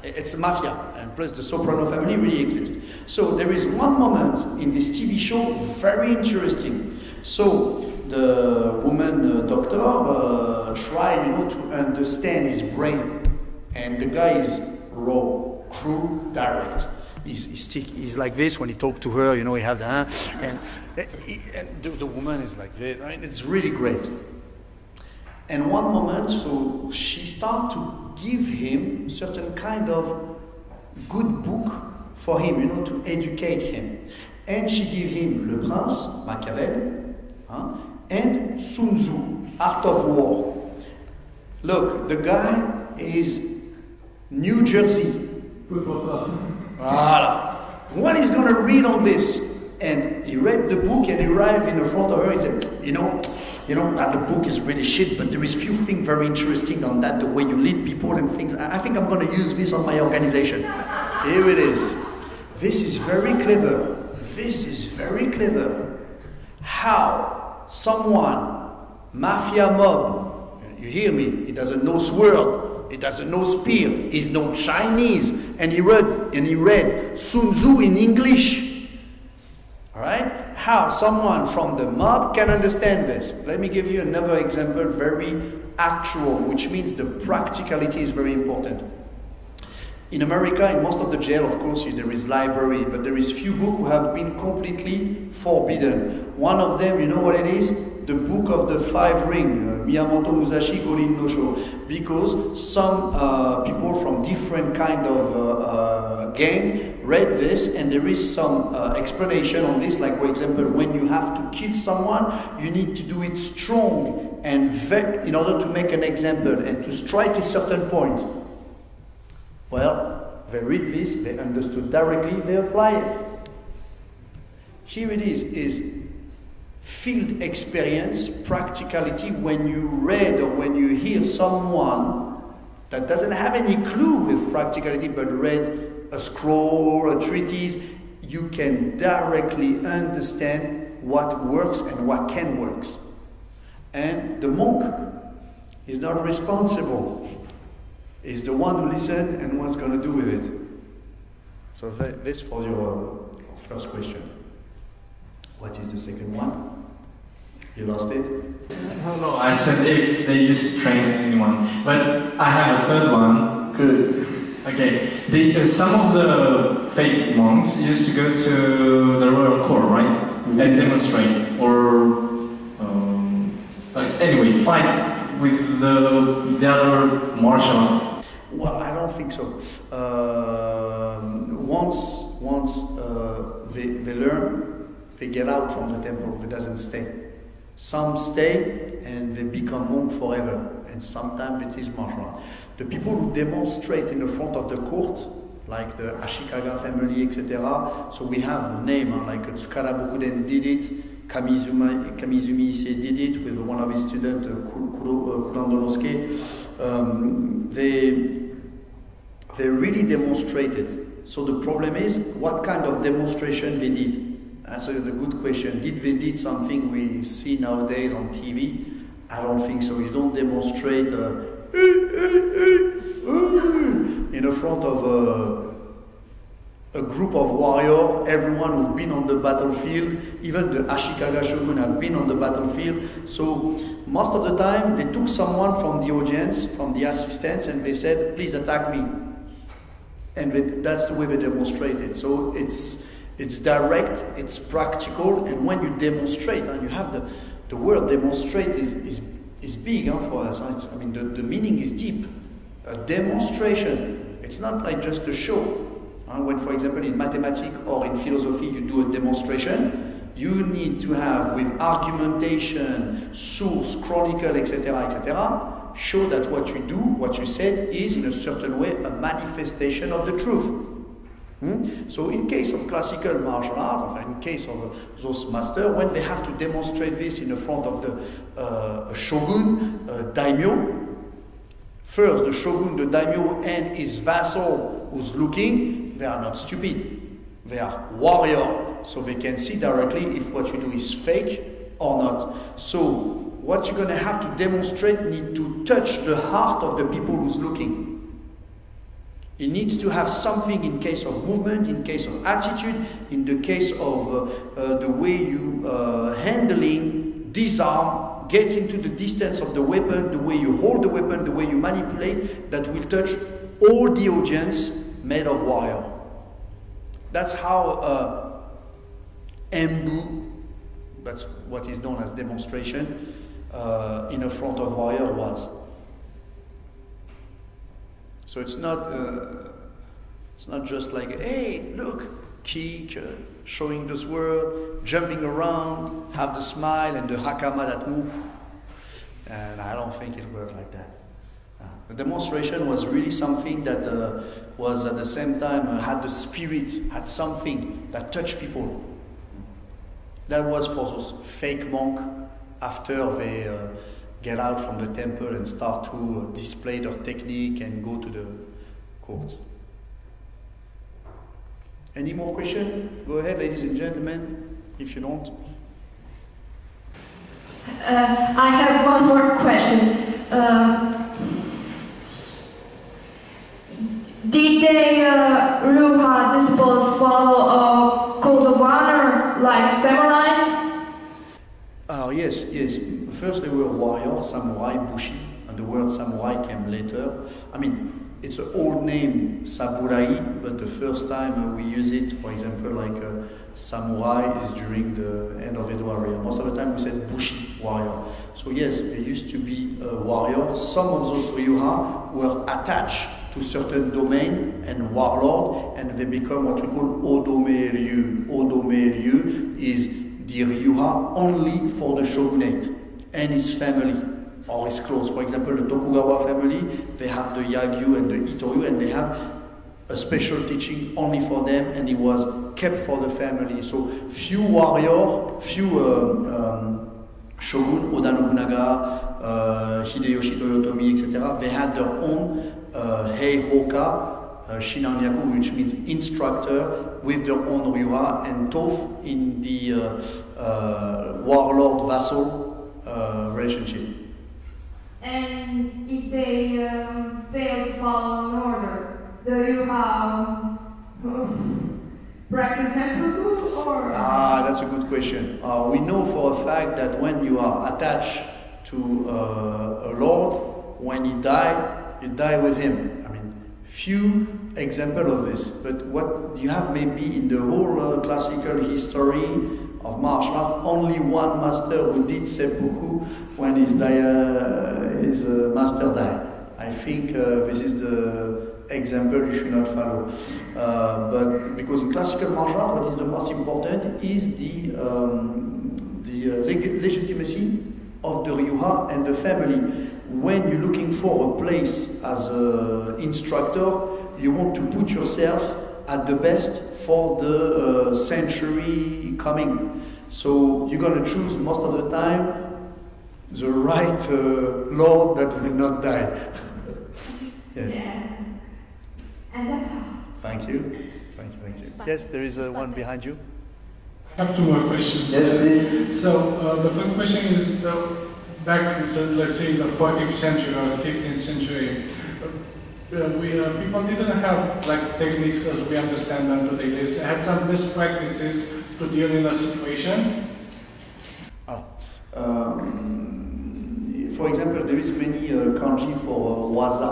It's a mafia, and plus the Soprano family really exists. So there is one moment in this TV show, very interesting. So the woman doctor tried, to understand his brain, and the guy is raw. True, direct. He's like this when he talks to her, he have the and the woman is like this. Right? It's really great. And one moment, so she starts to give him certain kind of good book for him, to educate him. And she gave him Le Prince, Machiavelli, and Sun Tzu, Art of War. Look, the guy is New Jersey. Voilà. What is going to read on this? And he read the book and he arrived in the front of her. He said, that the book is really shit, but there is few things very interesting on that, the way you lead people and things. I think I'm going to use this on my organization. Here it is. This is very clever. This is very clever. How someone, mafia mob, you hear me, he doesn't know sword. He doesn't know spear. He's no Chinese, and he read Sun Tzu in English. All right? How someone from the mob can understand this? Let me give you another example, very actual, which means the practicality is very important. In America, in most of the jail, of course, there is library, but there is few books who have been completely forbidden. One of them, you know what it is? The Book of the Five Rings, Miyamoto Musashi Gorin no Sho, because some people from different kind of gang read this, and there is some explanation on this, like for example, when you have to kill someone, you need to do it strong and in order to make an example and to strike a certain point. Well, they read this, they understood directly, they apply it. Here it is field experience, practicality, when you read or when you hear someone that doesn't have any clue with practicality but read a scroll, a treatise, you can directly understand what works and what can work. And the monk is not responsible. He's the one who listens and what's going to do with it. So this for your first question. What is the second one? You lost it? No, I said if they used to train anyone. But I have a third one. Good. Okay. Some of the fake monks used to go to the royal court, right? And demonstrate, or anyway, fight with the other martial art. Well, I don't think so. Once they learn, they get out from the temple. They doesn't stay. Some stay and they become monk forever, and sometimes they teach martial art. The people who demonstrate in the front of the court, like the Ashikaga family, etc. So we have the name, like Tsukara Bokuden did it, Kamizumi Issei did it with one of his students, Kulandonosuke. They really demonstrated. So the problem is, what kind of demonstration they did? Answer the good question. Did they did something we see nowadays on TV? I don't think so. You don't demonstrate in the front of a group of warriors, everyone who's been on the battlefield, even the Ashikaga shogun have been on the battlefield. So most of the time they took someone from the audience, from the assistants, and they said, please attack me. And that's the way they demonstrated. So it's direct, it's practical, and when you demonstrate, and you have the word demonstrate is big for us. I mean, the meaning is deep. A demonstration, it's not like just a show. When, for example, in mathematics or in philosophy, you do a demonstration, you need to have, with argumentation, source, chronicle, etc., show that what you do, what you said, is in a certain way a manifestation of the truth. So in case of classical martial art, or in case of those masters, when they have to demonstrate this in the front of the shogun, daimyo, first the shogun, the daimyo, and his vassal who's looking, they are not stupid. They are warriors, so they can see directly if what you do is fake or not. So what you're going to have to demonstrate needs to touch the heart of the people who's looking. It needs to have something in case of movement, in case of attitude, in the case of the way you handling, disarm, get into the distance of the weapon, the way you hold the weapon, the way you manipulate, that will touch all the audience made of warrior. That's how Embu, that's what is known as demonstration, in a front of warrior was. So it's not just like, hey, look, kick, showing this world, jumping around, have the smile and the hakama that move. And I don't think it worked like that. The demonstration was really something that was at the same time had the spirit, had something that touched people. That was for those fake monks after they get out from the temple and start to display their technique and go to the court. Any more questions? Go ahead, ladies and gentlemen, if you don't. I have one more question. Did they Ryuha disciples follow a code of honor like samurais? Yes. First they were warrior, samurai, bushi, and the word samurai came later. I mean, it's an old name, saburai, but the first time we use it, for example, like samurai is during the end of Edo area. Most of the time we said bushi, warrior. So yes, they used to be a warrior. Some of those Ryuha were attached to certain domain and warlord, and they become what we call Odome Ryu. Odome Ryu is the Ryuha only for the shogunate and his family or his close. For example, the Tokugawa family, they have the Yagyu and the Itoryu, and they have a special teaching only for them, and it was kept for the family. So few warrior, few shogun, Oda Nobunaga, Hideyoshi Toyotomi, etc., they had their own Heihoka, Shinanyaku, which means instructor, with their own Ryuha, and Tof in the warlord-vassal relationship. And if they fail to follow an order, do you have practice seppuku or? That's that's a good question. We know for a fact that when you are attached to a lord, when you die with him. I mean, few examples of this, but what you have maybe in the whole classical history of martial art, only one master who did seppuku when his master died. I think this is the example you should not follow. But because in classical martial art, what is the most important is the legitimacy of the Ryuha and the family. When you're looking for a place as an instructor, you want to put yourself at the best for the century coming. So you're going to choose most of the time the right lord that will not die. Yes. Yeah. And that's all. Thank you. Thank you. Thank you. Yes, there is one behind you. I have two more questions. Yes, please. So the first question is back, so let's say in the 14th century or 15th century, people didn't have like techniques as we understand them today. They had some best practices to deal in a situation. For example, there is many kanji for waza,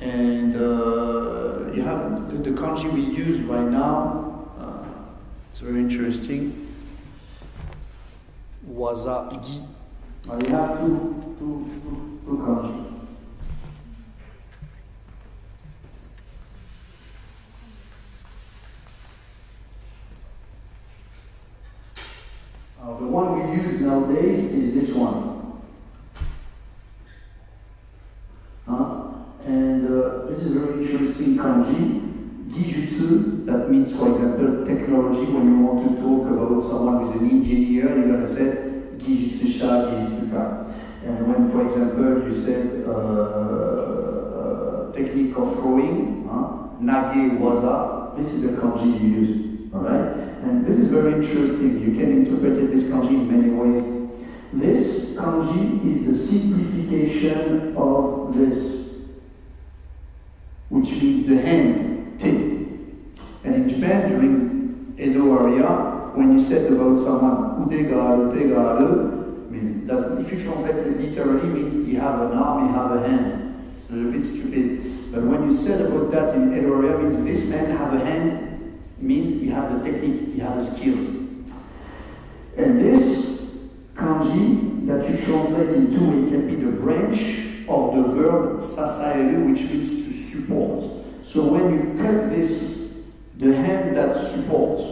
and you have the kanji we use right now. It's very interesting. Waza gi. You have two kanji. The one we use nowadays is this one. And this is a very interesting kanji. Gijutsu, that means, for example, technology. When you want to talk about someone who is an engineer, you're going to say Gijutsu sha, Gijutsu ka. And when, for example, you say technique of throwing, nage waza, this is the kanji you use. Alright? And this is very interesting. You can interpret this kanji in many ways. This kanji is the simplification of this, which means the hand, te. And in Japan, during Edo area, when you said about someone, udegaru, tegaru, I mean, if you translate it literally, means you have an arm, you have a hand. It's a little bit stupid. But when you said about that in Edo area, means this man have a hand, means he have the technique, he have the skills. And this kanji that you translate into, it can be the branch of the verb sasaeru, which means to support. So when you cut this, the hand that supports.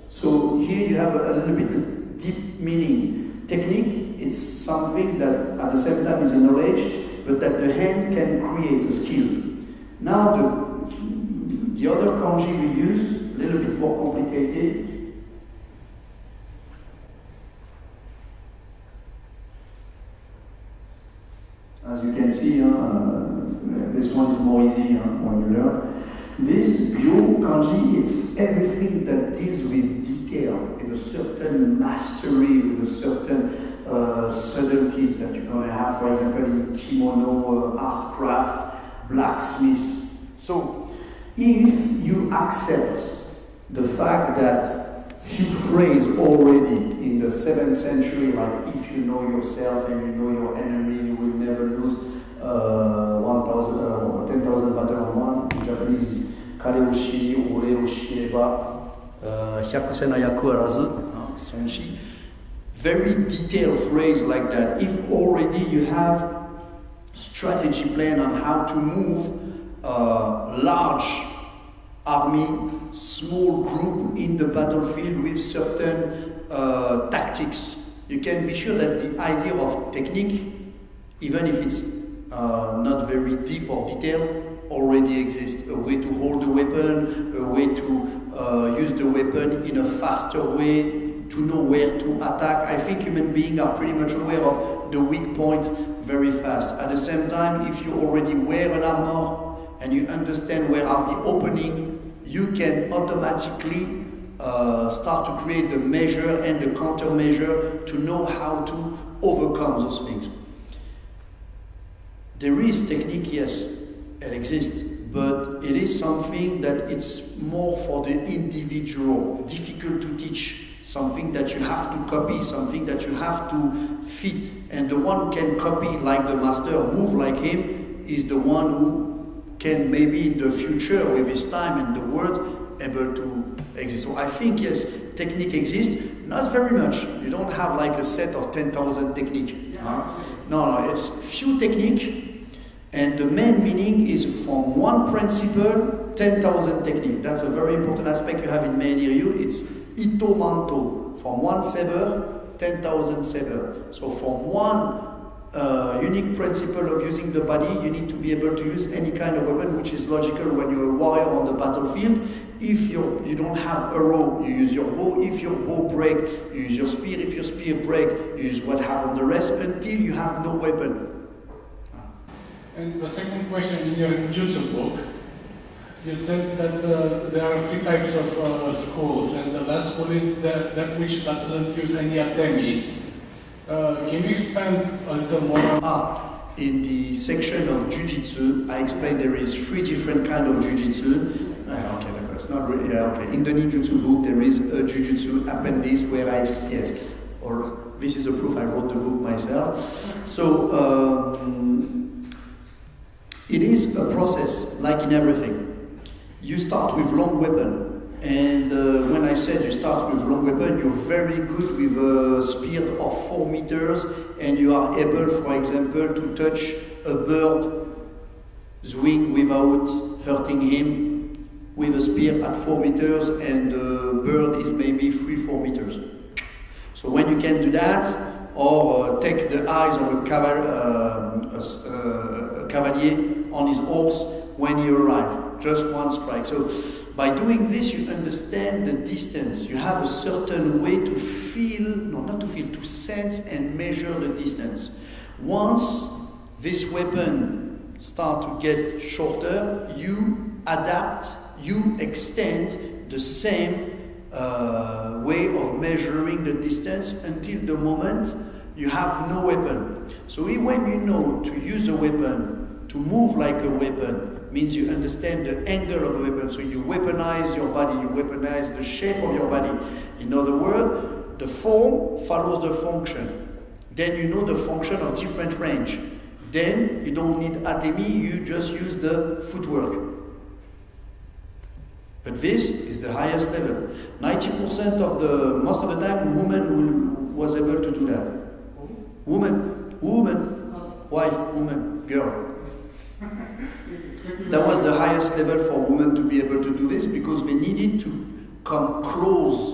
So here you have a little bit of deep meaning. Technique, it's something that at the same time is a knowledge, but that the hand can create the skills. Now the other kanji we use, a little bit more complicated. As you can see, this one is more easy when you learn. This Gyo kanji, it's everything that deals with detail, with a certain mastery, with a certain subtlety that you're going to have, for example, in kimono, art craft, blacksmith. So, if you accept the fact that few phrases already in the 7th century, like if you know yourself and you know your enemy, you will never lose 10,000 battle on one. In Japanese is kare o shiri, ore o shireba, hyakusen na yaku arazu, sonshi. Very detailed phrase like that. If already you have strategy plan on how to move large army, small group in the battlefield with certain tactics, you can be sure that the idea of technique, even if it's not very deep or detailed, already exists. A way to hold the weapon, a way to use the weapon in a faster way, to know where to attack. I think human beings are pretty much aware of the weak point very fast. At the same time, if you already wear an armor and you understand where are the openings, you can automatically start to create the measure and the countermeasure to know how to overcome those things. There is technique, yes, it exists, but it is something that it's more for the individual, difficult to teach something that you have to copy, something that you have to fit. And the one who can copy like the master, move like him, is the one who can maybe in the future, with his time and the word, able to exist. So I think, yes, technique exists. Not very much. You don't have like a set of 10,000 techniques. No, it's few techniques, and the main meaning is from one principle, 10,000 techniques. That's a very important aspect you have in Ryu. It's ito manto. From one saber, 10,000 saber. So from one unique principle of using the body, you need to be able to use any kind of weapon, which is logical when you're a warrior on the battlefield. If you don't have arrow, you use your bow. If your bow break, you use your spear. If your spear break, you use what have on the rest until you have no weapon. And the second question, in your Ninjutsu book, you said that there are 3 types of schools, and the last school is that which doesn't use any atemi. Can you expand a little more? In the section of Jiu-Jitsu, I explained there is 3 different kinds of Jiu-Jitsu. Okay, it's not really, okay. In the Ninjutsu book, there is a Jiu-Jitsu appendix where I explain, yes, or this is the proof, I wrote the book myself. So, it is a process, like in everything. You start with long weapon. And when I said you start with long weapon, you're very good with a spear of 4 meters, and you are able, for example, to touch a bird's wing without hurting him with a spear at 4 meters, and the bird is maybe 3-4 meters. So when you can do that, or take the eyes of a cavalier on his horse when you arrive, just one strike. So by doing this, you understand the distance. You have a certain way to feel, no, not to feel, to sense and measure the distance. Once this weapon starts to get shorter, you adapt, you extend the same way of measuring the distance until the moment you have no weapon. So when you know to use a weapon, to move like a weapon, means you understand the angle of a weapon. So you weaponize your body, you weaponize the shape of your body. In other words, the form follows the function. Then you know the function of different range. Then you don't need atemi, you just use the footwork. But this is the highest level. 90% of the, most of the time, woman was able to do that. Woman, wife, woman, girl. That was the highest level for women to be able to do this, because they needed to come close.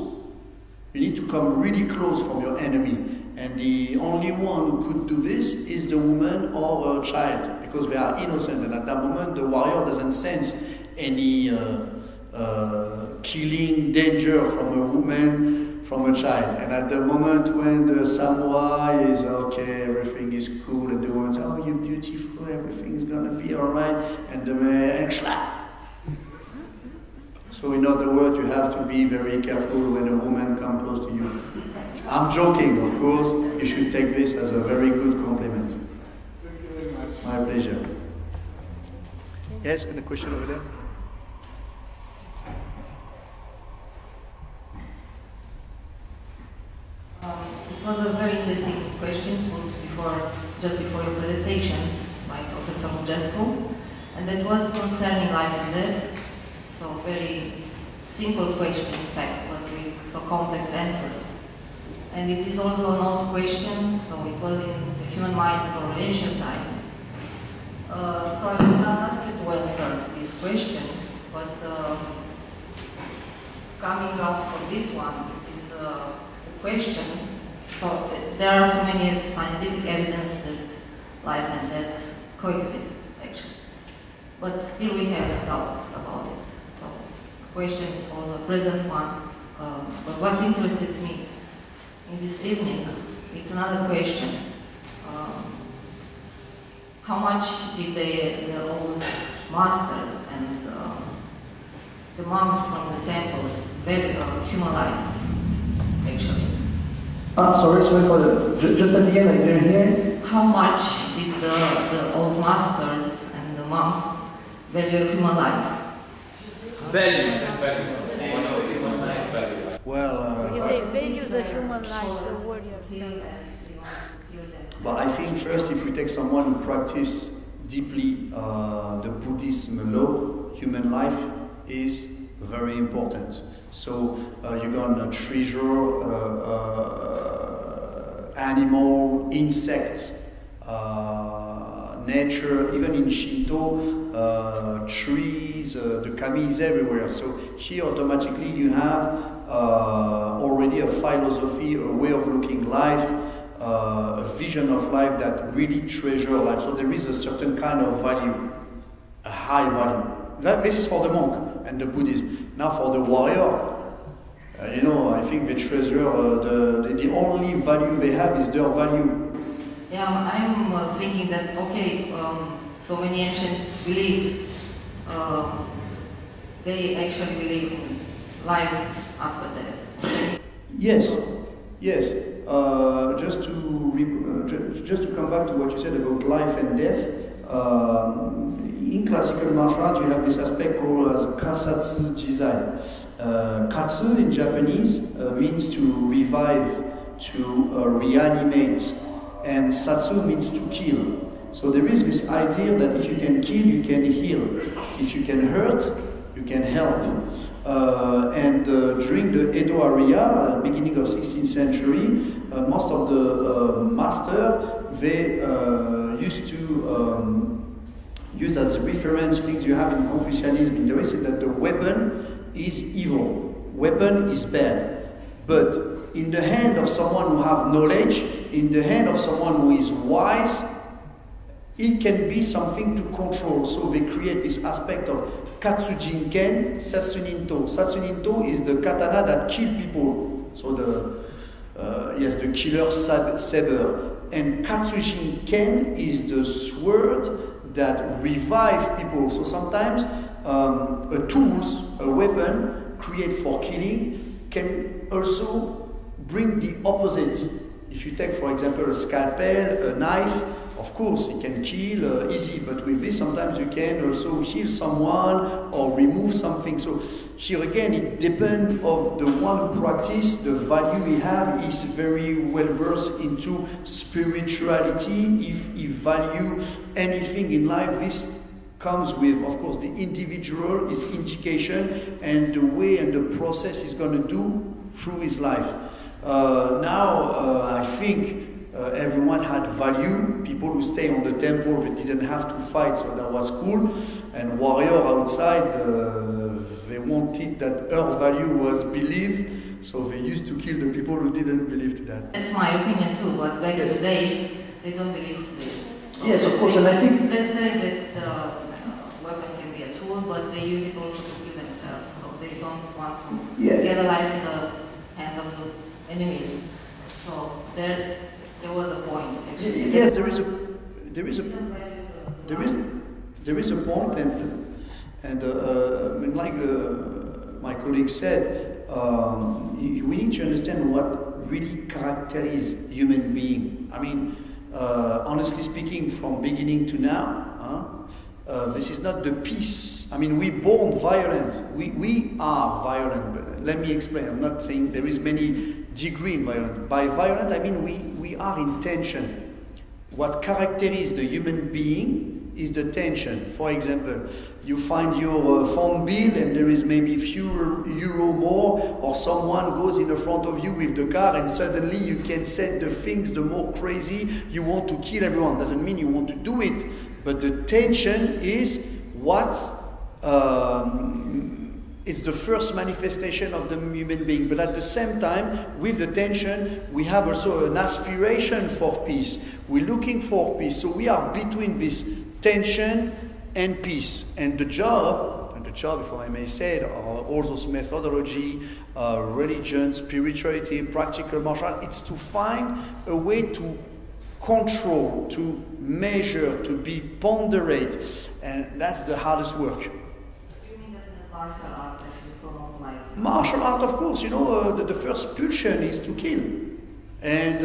You need to come really close from your enemy. And the only one who could do this is the woman or a child, because they are innocent. And at that moment, the warrior doesn't sense any killing danger from a woman, from a child. And at the moment when the samurai is okay, everything is cool, and the woman says, oh, you're beautiful, everything is gonna be alright, and the man, and slap. So in other words, you have to be very careful when a woman comes close to you. I'm joking, of course. You should take this as a very good compliment. Thank you very much. My pleasure. Yes, and a question over there? It was a very interesting question just before your presentation by Professor Murgescu, and that was concerning life and death. So very simple question, in fact, but with so complex answers. And it is also an old question, so it was in the human mind from ancient times. So I will not ask you to answer this question, but coming out from this one is a question. So there are so many scientific evidence that life and death coexist, actually. But still we have doubts about it. So the question is also a present one. But what interested me in this evening, it's another question. How much did the old masters and the monks from the temples value human life, actually? Sorry for the, just at the end, I didn't hear. How much did the old masters and the monks value human life? Value. Well, When you say value, is a human life, the warrior. But I think first, if we take someone who practices deeply the Buddhism law, human life is very important. So you're gonna treasure animal, insect, nature, even in Shinto, trees, the kami is everywhere. So here automatically you have already a philosophy, a way of looking life, a vision of life that really treasure life. So there is a certain kind of value, a high value. This is for the monk and the Buddhism. Now for the warrior, you know, I think they treasure the only value they have is their value. Yeah, I'm thinking that, okay, so many ancient beliefs, they actually believe in life after death. Yes, yes. Just to come back to what you said about life and death, in classical martial art you have this aspect called as kasatsu jizai. Katsu in Japanese means to revive, to reanimate, and satsu means to kill. So there is this idea that if you can kill, you can heal. If you can hurt, you can help. During the Edo area, beginning of 16th century, most of the masters, they used to use as reference things you have in Confucianism in the way, is that the weapon is evil, weapon is bad. But in the hand of someone who have knowledge, in the hand of someone who is wise, it can be something to control. So they create this aspect of Katsujinken, Satsuninto. Satsuninto is the katana that kill people. So the killer saber. And Katsujinken is the sword that revive people. So sometimes a tools, a weapon created for killing can also bring the opposite. If you take, for example, a scalpel, a knife, of course, it can kill easy, but with this sometimes you can also heal someone or remove something. So here again, it depends on the one who practice, the value he have is very well versed into spirituality. If he value anything in life, this comes with, of course, the individual, his indication, and the way and the process he's going to do through his life. I think everyone had value. People who stay on the temple, they didn't have to fight, so that was cool. And warrior outside, they wanted that her value was believed, so they used to kill the people who didn't believe to that. That's my opinion too, but back in the day, they don't believe this. Yes, of course, and I think... Let's say that weapon can be a tool, but they use it also to kill themselves, so they don't want to get alive in the hands of the enemies. So there was a point. Actually. Yes, there is a point, and like my colleague said, we need to understand what really characterizes human being. I mean, honestly speaking, from beginning to now, this is not the peace. I mean, we're born violent. We are violent. But let me explain. I'm not saying there is many degree in violence. By violent, I mean we are in tension. What characterizes the human being is the tension. For example, you find your phone bill and there is maybe a few euro more, or someone goes in the front of you with the car and suddenly you can set the things the more crazy, you want to kill everyone. Doesn't mean you want to do it, but the tension is what it's the first manifestation of the human being. But at the same time, with the tension, we have also an aspiration for peace. We're looking for peace. So we are between this tension and peace. And the job, if I may say, are all those methodology, religion, spirituality, practical martial art, it's to find a way to control, to measure, to be ponderate. And that's the hardest work. Martial art, of course, you know, the first pulsion is to kill. And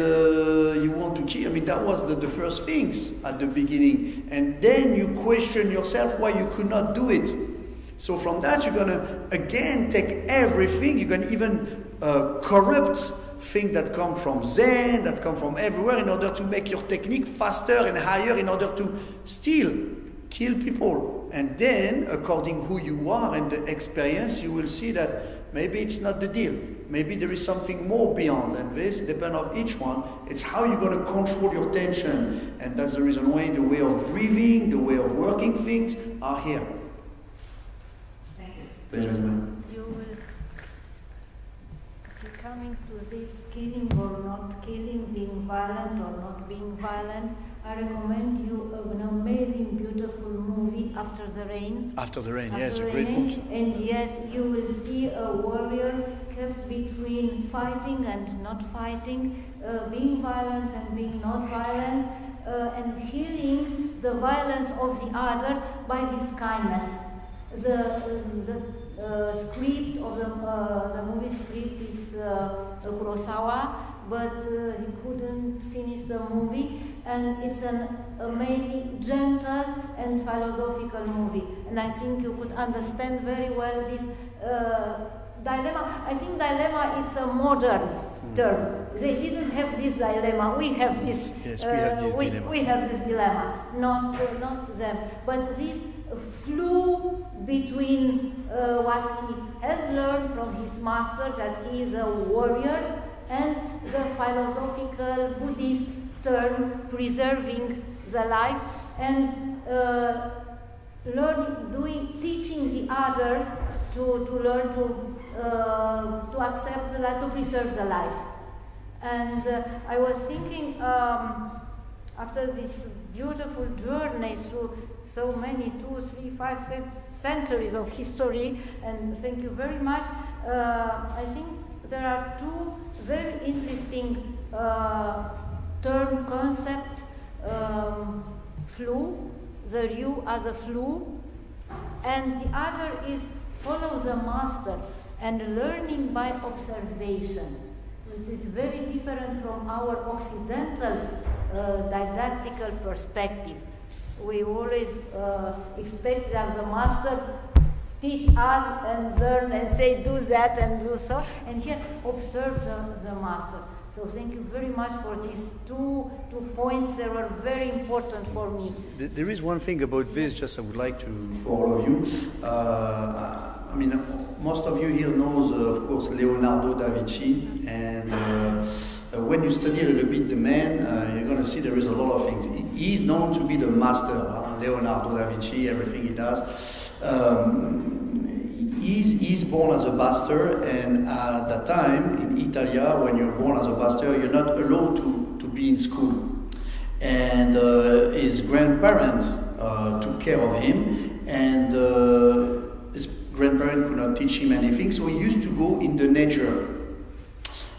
you want to kill, I mean, that was the first things at the beginning. And then you question yourself why you could not do it. So from that, you're going to, again, take everything. You're going to even corrupt things that come from Zen, that come from everywhere, in order to make your technique faster and higher, in order to still kill people. And then, according who you are and the experience, you will see that maybe it's not the deal. Maybe there is something more beyond, and this depends on each one. It's how you're going to control your tension, and that's the reason why the way of breathing, the way of working things are here. Thank you. Pleasure, man. You will be coming to this killing or not killing, being violent or not being violent. I recommend you an amazing, beautiful movie, After the Rain. After the Rain, After yes, the a great Rain. book. And yes, you will see a warrior kept between fighting and not fighting, being violent and being not violent, and healing the violence of the other by his kindness. The script of the movie script is Kurosawa, but he couldn't finish the movie, and it's an amazing, gentle and philosophical movie, and I think you could understand very well this dilemma. I think dilemma it's a modern term. They didn't have this dilemma. We have this. Yes, we have this dilemma. We have this dilemma, not them. But this flew between what he has learned from his master, that he is a warrior, and the philosophical Buddhist term, preserving the life, and teaching the other to learn to accept that, to preserve the life. And I was thinking, after this beautiful journey through so many 2, 3, 5 centuries of history, and thank you very much, I think there are two very interesting term concept, flu, the Ryu as a flu, and the other is follow the master and learning by observation. It's very different from our Occidental didactical perspective. We always expect that the master teach us and learn and say do that and do so, and here observe the master. So thank you very much for these two points that were very important for me. There is one thing about this, just I would like to, for all of you. I mean, most of you here knows, of course, Leonardo da Vinci, and when you study a little bit the man, you're going to see there is a lot of things. He is known to be the master, Leonardo da Vinci, everything he does. He's born as a bastard, and at that time in Italia, when you're born as a bastard, you're not allowed to be in school. And his grandparents took care of him, and his grandparents could not teach him anything, so he used to go in the nature.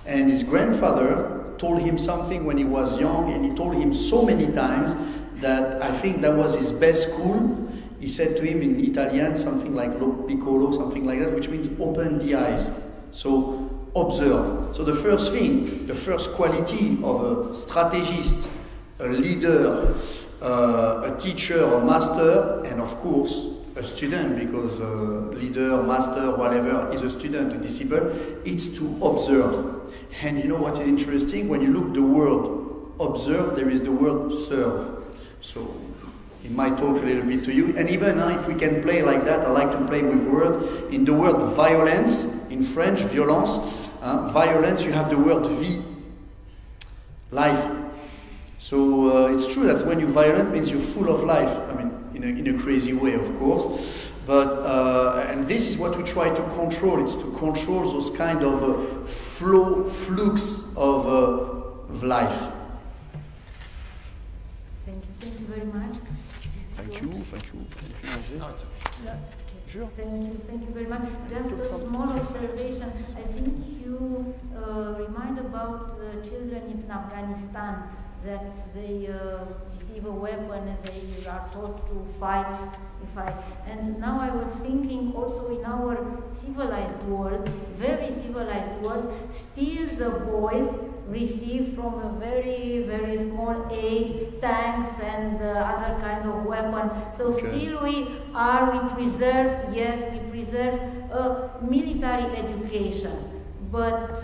And his grandfather told him something when he was young, and he told him so many times that I think that was his best school. He said to him in Italian something like lo piccolo, something like that, which means open the eyes. So observe. So the first thing, the first quality of a strategist, a leader, a teacher, a master, and of course a student, because leader, master, whatever, is a student, a disciple, it's to observe. And you know what is interesting? When you look the word observe, there is the word serve. So it might talk a little bit to you. And even if we can play like that, I like to play with words. In the word violence, in French, violence, violence, you have the word vie, life. So it's true that when you're violent, means you're full of life. I mean, in a crazy way, of course. But and this is what we try to control. It's to control those kind of flux of life. Thank you very much. Thank you. Sure. Thank you very much. Just a small observation. I think you remind about the children in Afghanistan, that they receive a weapon and they are taught to fight. And now I was thinking also in our civilized world, very civilized world, still the boys receive from a very, very small age tanks and other kind of weapon. So still we preserve a military education. but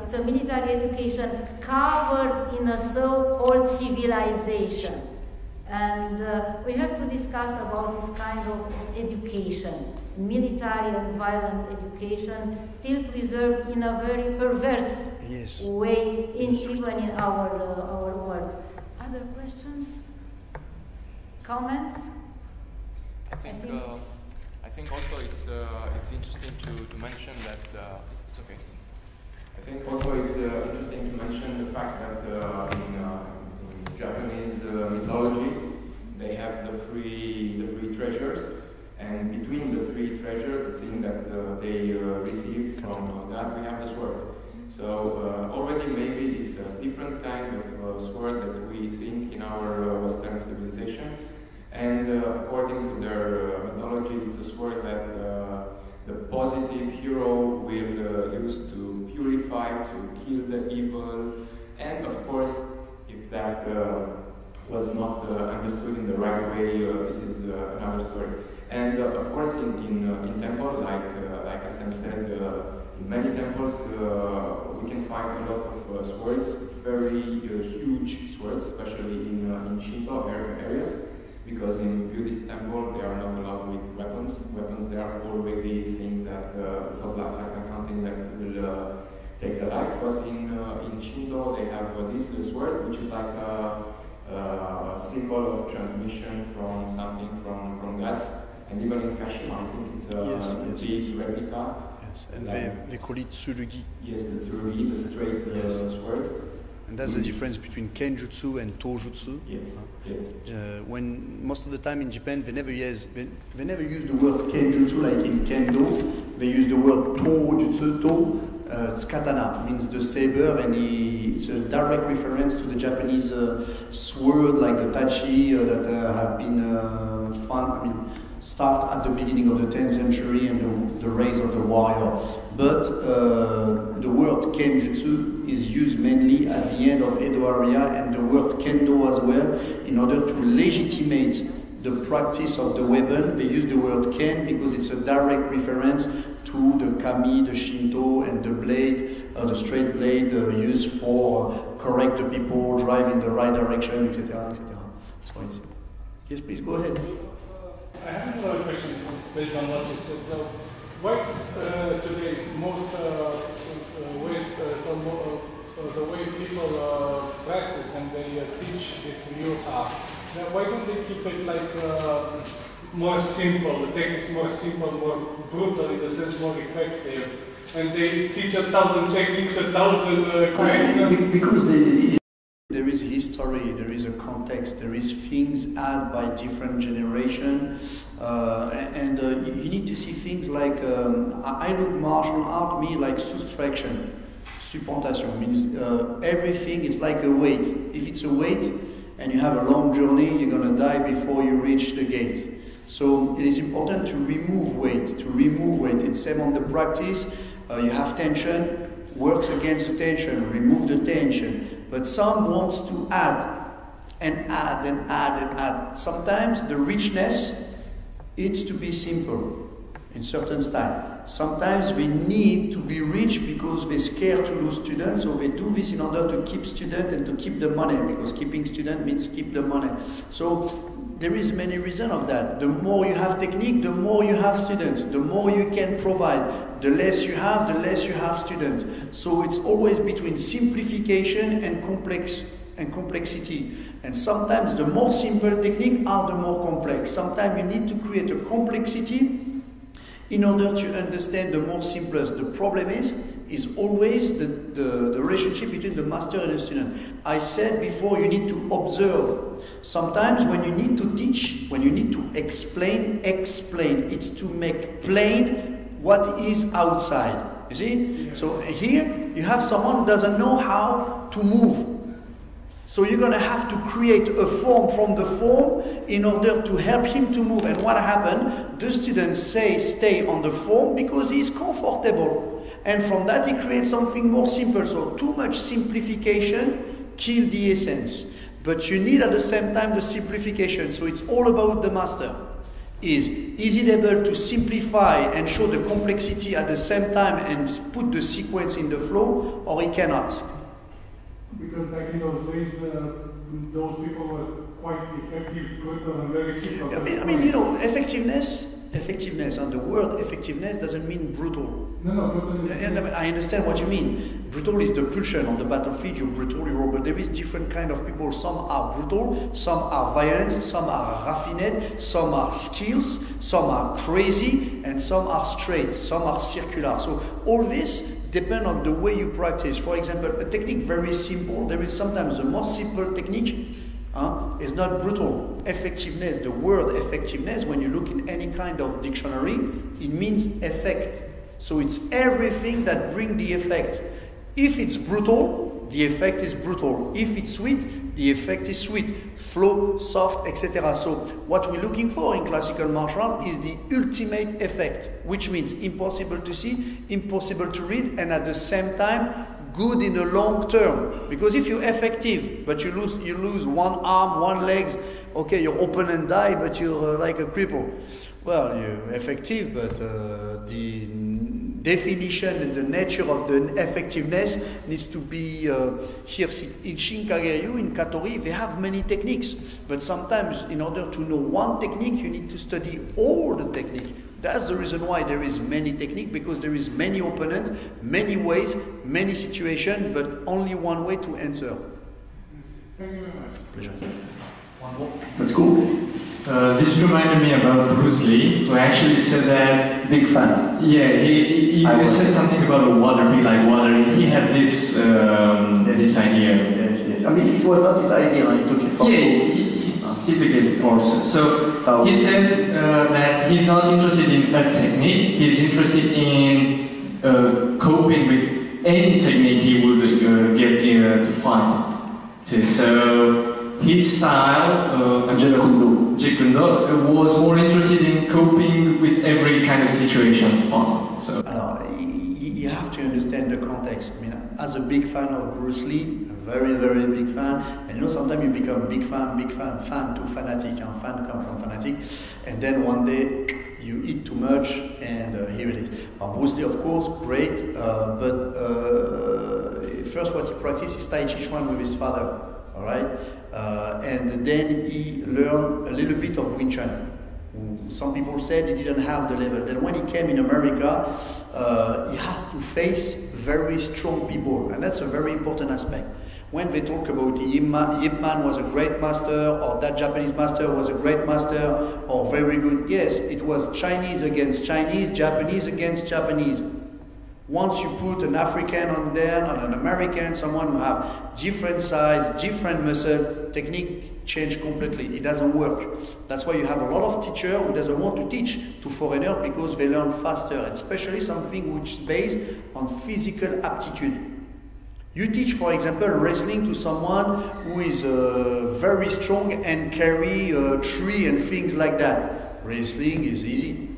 it's a military education covered in a so-called civilization. And we have to discuss about this kind of education, military and violent education, still preserved in a very perverse way, even in our world. Other questions? Comments? I think also it's interesting to mention that it's okay. I think also it's interesting to mention the fact that in Japanese mythology they have the three treasures, and between the three treasures, the thing that they received from God, we have the sword. So already maybe it's a different kind of sword that we think in our Western civilization. And according to their mythology, it's a sword that the positive hero will use to purify, to kill the evil. And of course, if that was not understood in the right way, this is another story. And of course, in temple, like Kacem said, in many temples we can find a lot of swords, very huge swords, especially in Shinto areas. Because in Buddhist temple they are not allowed with weapons. Weapons they are already think that so like something that will take the life. But in Shinto they have this sword, which is like a symbol of transmission from something from gods. And even in Kashima, I think it's a big replica. Yes, and they call it tsurugi. Yes, the tsurugi, the straight sword. And that's the difference between kenjutsu and tojutsu. Yes, yes. When most of the time in Japan they never use the word kenjutsu like in kendo. They use the word tojutsu. It's katana, means the saber, and it's a direct reference to the Japanese sword like the tachi that have been start at the beginning of the 10th century and the rise of the warrior. But the word kenjutsu is used mainly at the end of Edo area, and the word kendo as well, in order to legitimate the practice of the weapon. They use the word ken because it's a direct reference to the kami, the Shinto, and the blade, the straight blade used for correct the people, drive in the right direction, etc., etc. So, yes, please go ahead. I have another question based on what you said. So, why today most ways, the way people practice and they teach this Ryuha, why don't they keep it like more simple, the techniques more simple, more brutal, in the sense more effective, and they teach 1,000 techniques, 1,000 questions? Because there is history, there is a context, there is things added by different generations, and you need to see things like, I look martial art, me like soustraction, supportation, means everything, it's like a weight. If it's a weight and you have a long journey, you're going to die before you reach the gate. So it is important to remove weight, It's same on the practice, you have tension, works against the tension, remove the tension. But some wants to add and add and add and add. Sometimes the richness is to be simple in certain style. Sometimes we need to be rich because they're scared to lose students, so they do this in order to keep students and to keep the money, because keeping student means keep the money. So there is many reasons of that. The more you have technique, the more you have students. The more you can provide, the less you have students. So it's always between simplification and complexity. And sometimes the more simple techniques are the more complex. Sometimes you need to create a complexity in order to understand the more simplest. The problem is always the relationship between the master and the student. I said before, you need to observe. Sometimes when you need to teach, when you need to explain. It's to make plain what is outside. You see? Yes. So here you have someone who doesn't know how to move. So you're going to have to create a form from the form in order to help him to move. And what happened? The students stay on the form because he's comfortable. And from that he creates something more simple. So too much simplification kills the essence. But you need at the same time the simplification. So it's all about the master. is it able to simplify and show the complexity at the same time and put the sequence in the flow, or it cannot? Because back in those days, those people were quite effective, good, and very simple. I mean, you know, effectiveness, and the word effectiveness doesn't mean brutal. No, I understand what you mean. Brutal is the pulsion on the battlefield, you're brutally raw, but there is different kind of people. Some are brutal, some are violent, some are raffinate, some are skills, some are crazy, and some are straight, some are circular. So all this depends on the way you practice. For example, a technique very simple, there is sometimes the most simple technique is not brutal. Effectiveness, the word effectiveness, when you look in any kind of dictionary, it means effect. So it's everything that brings the effect. If it's brutal, the effect is brutal. If it's sweet, the effect is sweet. Flow, soft, etc. So what we're looking for in classical martial art is the ultimate effect, which means impossible to see, impossible to read, and at the same time, good in the long term. Because if you're effective, but you lose one arm, one leg, okay, your opponent die, but you're like a cripple. Well, you're effective, but the definition and the nature of the effectiveness needs to be here. In Shinkagiryu, in Katori, they have many techniques, but sometimes in order to know one technique, you need to study all the technique. That's the reason why there is many techniques, because there is many opponents, many ways, many situations, but only one way to answer. Thank you very much. Pleasure. One more. That's cool. This reminded me about Bruce Lee, who actually said that... Big fan. Yeah, he said something about the water, be like water. He had this this idea. Yes. I mean, it was not his idea, he took it from... Yeah, he took it also. So he said that he's not interested in a technique, he's interested in coping with any technique he would get to fight. So his style, Jeet Kune Do, was more interested in coping with every kind of situation possible. So. You have to understand the context. I mean, as a big fan of Bruce Lee, a very, very big fan, and you know, sometimes you become big fan to fanatic, and fan come from fanatic, and then one day you eat too much, and here it is. Bruce Lee, of course, great, but first what he practiced is Tai Chi Chuan with his father, all right? And then he learned a little bit of Wing Chun. Some people said he didn't have the level. Then when he came in America, he has to face very strong people, and that's a very important aspect. When they talk about Yip Man was a great master, or that Japanese master was a great master, or very good, yes, it was Chinese against Chinese, Japanese against Japanese. Once you put an African on there, and an American, someone who have different size, different muscle, technique change completely. It doesn't work. That's why you have a lot of teachers who doesn't want to teach to foreigners because they learn faster, especially something which is based on physical aptitude. You teach, for example, wrestling to someone who is very strong and carry a tree and things like that. Wrestling is easy,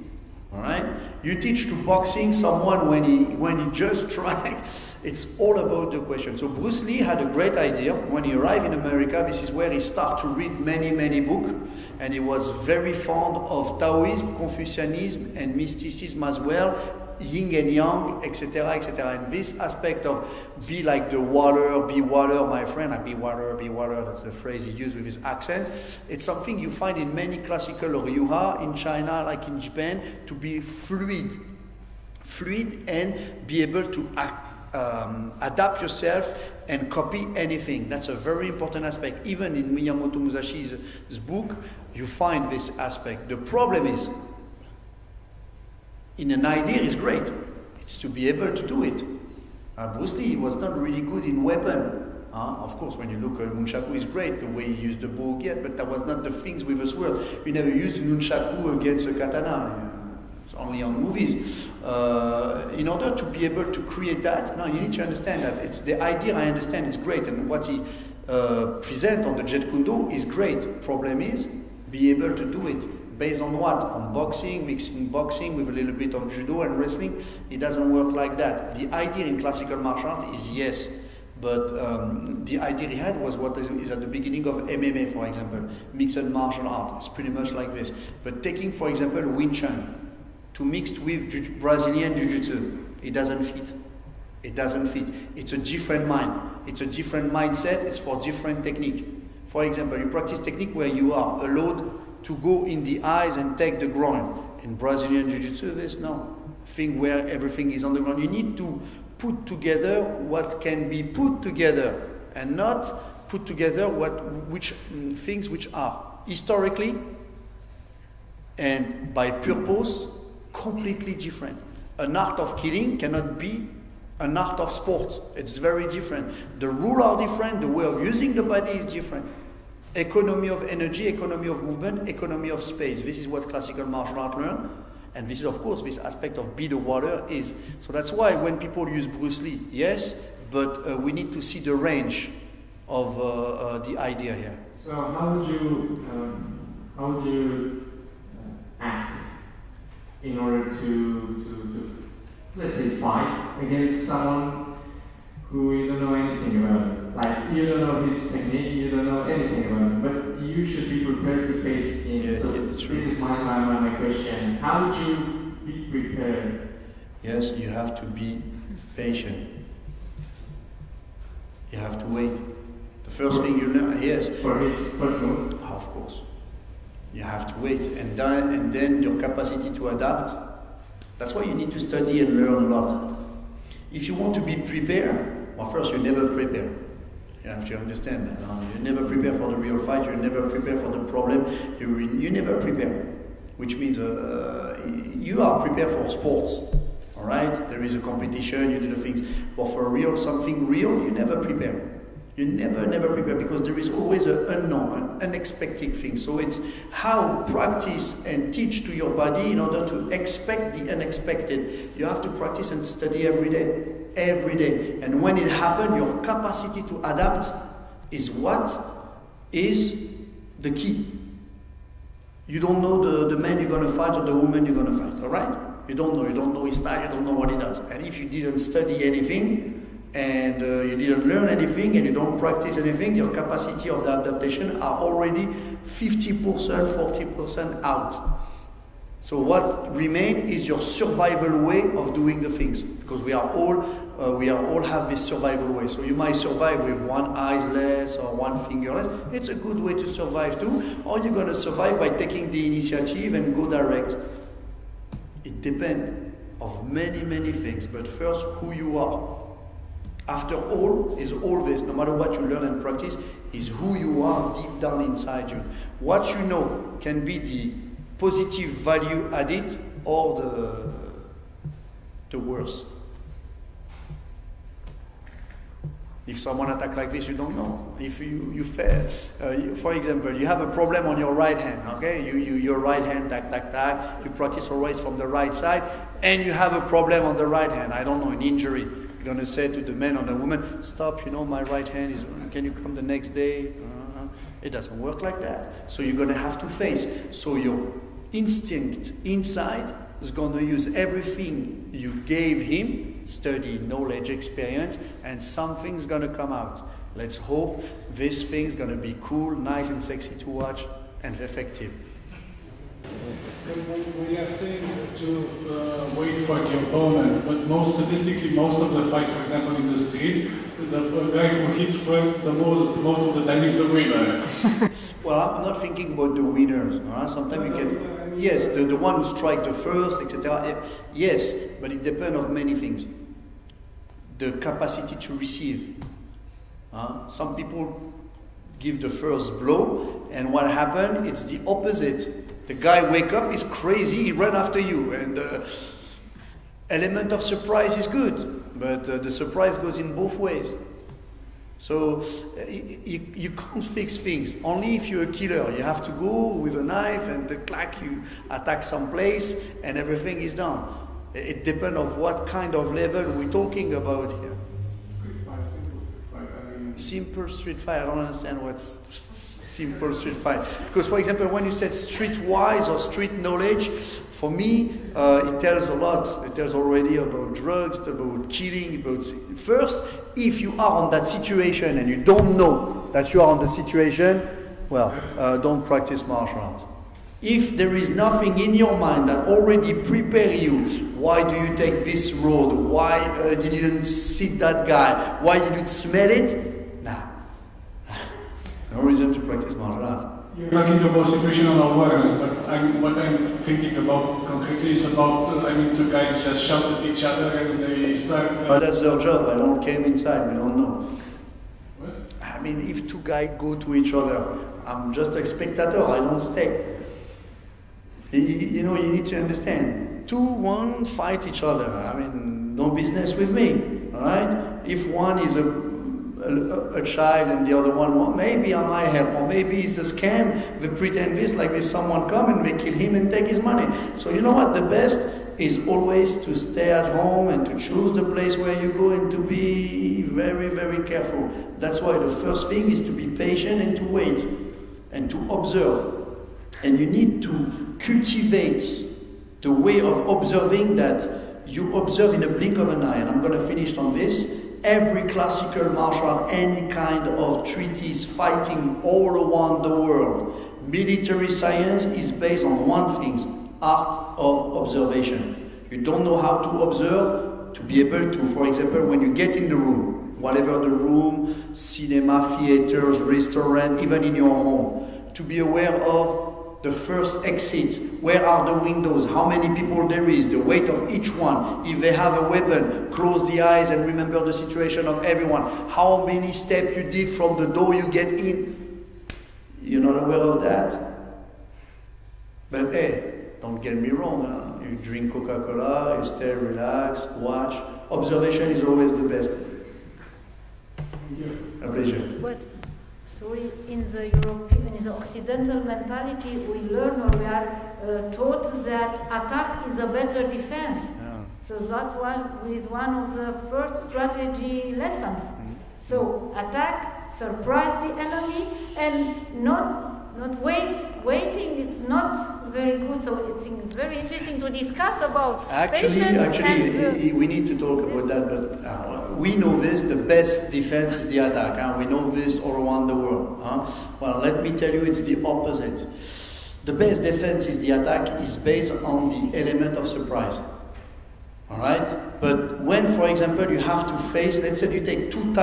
all right? You teach to boxing someone when he just tried. It's all about the question. So Bruce Lee had a great idea. When he arrived in America, this is where he started to read many books, and he was very fond of Taoism, Confucianism, and mysticism as well, yin and yang, etc., etc. And this aspect of be like the water, be water, my friend, be water, that's the phrase he used with his accent. It's something you find in many classical Ryuha in China, like in Japan, to be fluid and be able to adapt yourself and copy anything. That's a very important aspect. Even in Miyamoto Musashi's book, you find this aspect. The problem is, in an idea is great. It's to be able to do it. Bruce Lee was not really good in weapon. Of course, when you look at nunchaku, is great the way he used the bow, yeah, but that was not the things with a sword. You never used nunchaku against a katana. It's only on movies. In order to be able to create that, now you need to understand that it's the idea. I understand it's great, and what he present on the Jeet Kune Do is great. Problem is, be able to do it. Based on what? On boxing, mixing boxing with a little bit of judo and wrestling. It doesn't work like that. The idea in classical martial art is, yes, But the idea he had was what is at the beginning of MMA, for example, mixed martial art. It's pretty much like this. But taking, for example, Wing Chun to mixed with Brazilian Jiu-Jitsu, it doesn't fit. It doesn't fit. It's a different mind. It's a different mindset. It's for different technique. For example, you practice technique where you are allowed to go in the eyes and take the groin. In Brazilian Jiu-Jitsu, there's no thing where everything is on the ground. You need to put together what can be put together and not put together things which are historically and by purpose completely different. An art of killing cannot be an art of sport. It's very different. The rules are different, the way of using the body is different. Economy of energy, economy of movement, economy of space. This is what classical martial art learn. And this is, of course, this aspect of be the water is. So that's why when people use Bruce Lee, yes, but we need to see the range of the idea here. So how would you act in order to let's say fight against someone who you don't know anything about? Like you don't know his technique, you don't know anything about it, but you should be prepared to face him. Yes, so this is my question. How would you be prepared? Yes, you have to be patient. You have to wait. The first thing you learn, yes. For his first move? Of course. You have to wait, and then your capacity to adapt. That's why you need to study and learn a lot. If you want to be prepared, well, first you never prepare. You have to understand that. You never prepare for the real fight, you never prepare for the problem, you never prepare. Which means you are prepared for sports, all right? There is a competition, you do the things. But for something real, you never prepare. You never prepare because there is always an unknown, an unexpected thing. So it's how practice and teach to your body in order to expect the unexpected. You have to practice and study every day. Every day. And when it happens, your capacity to adapt is what is the key. You don't know the man you're going to fight or the woman you're going to fight, all right? You don't know his style, you don't know what he does. And if you didn't study anything, and you didn't learn anything, and you don't practice anything, your capacity of the adaptation are already 50%, 40% out. So what remains is your survival way of doing the things, because we are all have this survival way. So you might survive with one eye less or one finger less. It's a good way to survive too. Or you're going to survive by taking the initiative and go direct. It depends of many things, but first who you are. After all is all this, no matter what you learn and practice, is who you are deep down inside you. What you know can be the positive value added or the worst. If someone attacks like this, you don't know. If you fail, for example, you have a problem on your right hand, okay? Your right hand, tac, you practice always from the right side, and you have a problem on the right hand, I don't know, an injury. You're going to say to the man or the woman, stop, my right hand is, can you come the next day? It doesn't work like that. So you're going to have to face. So your instinct inside is going to use everything you gave him, study, knowledge, experience, and something's going to come out. Let's hope this thing's going to be cool, nice and sexy to watch, and effective. We are saying to wait for the opponent, but statistically, most of the fights, for example, in the street, the guy who hits first most of the time is the winner. Well, I'm not thinking about the winners. Sometimes you can, yes, the one who strikes the first, etc. Yes, but it depends on many things. The capacity to receive. Some people give the first blow, and what happens? It's the opposite. The guy wake up, he's crazy, he run after you, and element of surprise is good, but the surprise goes in both ways. So you can't fix things. Only if you're a killer, you have to go with a knife and you attack some place, and everything is done. It depends on what kind of level we're talking about here. Simple street fight. I don't understand what's simple street fight. Because, for example, when you said streetwise or street knowledge, for me, it tells a lot. It tells already about drugs, about killing, about... First, if you are on that situation and you don't know that you are on the situation, well, don't practice martial arts. If there is nothing in your mind that already prepare you, why do you take this road? Why did you see that guy? Why did you smell it? Nah. No reason to practice martial arts. You're talking about situational awareness, but what I'm thinking about concretely is about, two guys just shout at each other and they start... But that's their job. I don't came inside. We don't know. What? I mean, if two guys go to each other, I'm just a spectator. I don't stay. You know, you need to understand. 2, 1 fight each other. I mean, no business with me. All right? If one is a child and the other one, well, maybe I might help, or maybe it's a scam. They pretend this, like there's someone come and they kill him and take his money. So you know what? The best is always to stay at home and to choose the place where you go and to be very, very careful. That's why the first thing is to be patient and to wait and to observe. And you need to cultivate the way of observing that you observe in a blink of an eye. And I'm going to finish on this. Every classical martial art, any kind of treatise, fighting all around the world, military science is based on one thing, art of observation. You don't know how to observe, to be able to, for example, when you get in the room, whatever the room, cinema, theaters, restaurant, even in your home, to be aware of the first exit, where are the windows, how many people there is, the weight of each one, if they have a weapon, close the eyes and remember the situation of everyone, how many steps you did from the door you get in. You're not aware of that? But hey, don't get me wrong, huh? You drink Coca-Cola, you stay relaxed, watch. Observation is always the best. A pleasure. But sorry, in the European, in the Occidental mentality, we learn or we are taught that attack is a better defense. Yeah. So that's one of the first strategy lessons. So attack, surprise the enemy, and not waiting. It's not very good. So it's very interesting to discuss about patience. We need to talk about that. But we know this: the best defense is the attack. We know this all around the world. Well, let me tell you, it's the opposite. The best defense is the attack is based on the element of surprise. All right. But when, for example, you have to face, let's say you take two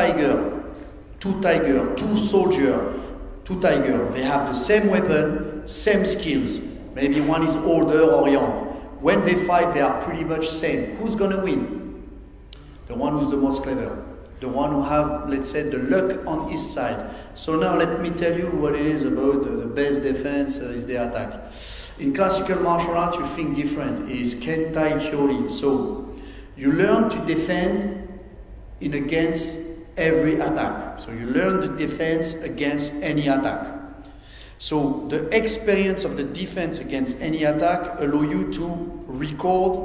soldiers. Two tigers, they have the same weapon, same skills. Maybe one is older or young. When they fight, they are pretty much same. Who's going to win? The one who's the most clever. The one who have, let's say, the luck on his side. So now let me tell you what it is about the best defense is the attack. In classical martial arts, you think different. It's Kentai Hyori. So you learn to defend against every attack. So you learn the defense against any attack. So the experience of the defense against any attack allow you to record,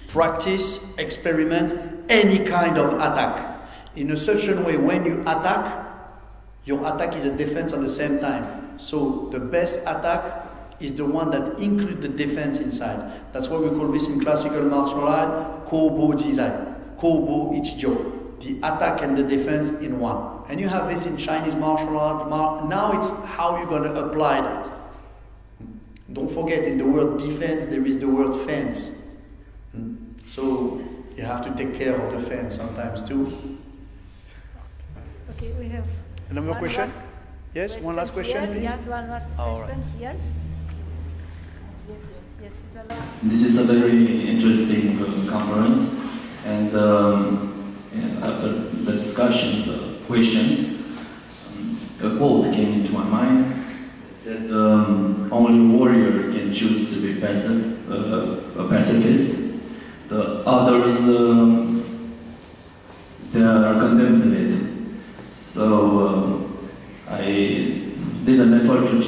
practice, experiment any kind of attack. In a certain way, when you attack, your attack is a defense at the same time. So the best attack is the one that includes the defense inside. That's why we call this in classical martial art Kobo Jizai, Kobo Ichijo. The attack and the defense in one. And you have this in Chinese martial art. Now it's how you're going to apply that. Don't forget, in the word defense, there is the word fence. So you have to take care of the fence sometimes too. Okay, we have another question? Yes, one last question, please. Yes, one last question here. Yes. This is a very interesting conference, and after the discussion, the questions, a quote came into my mind. It said, only warrior can choose to be a pacifist. The others, they are condemned to it. So I did an effort to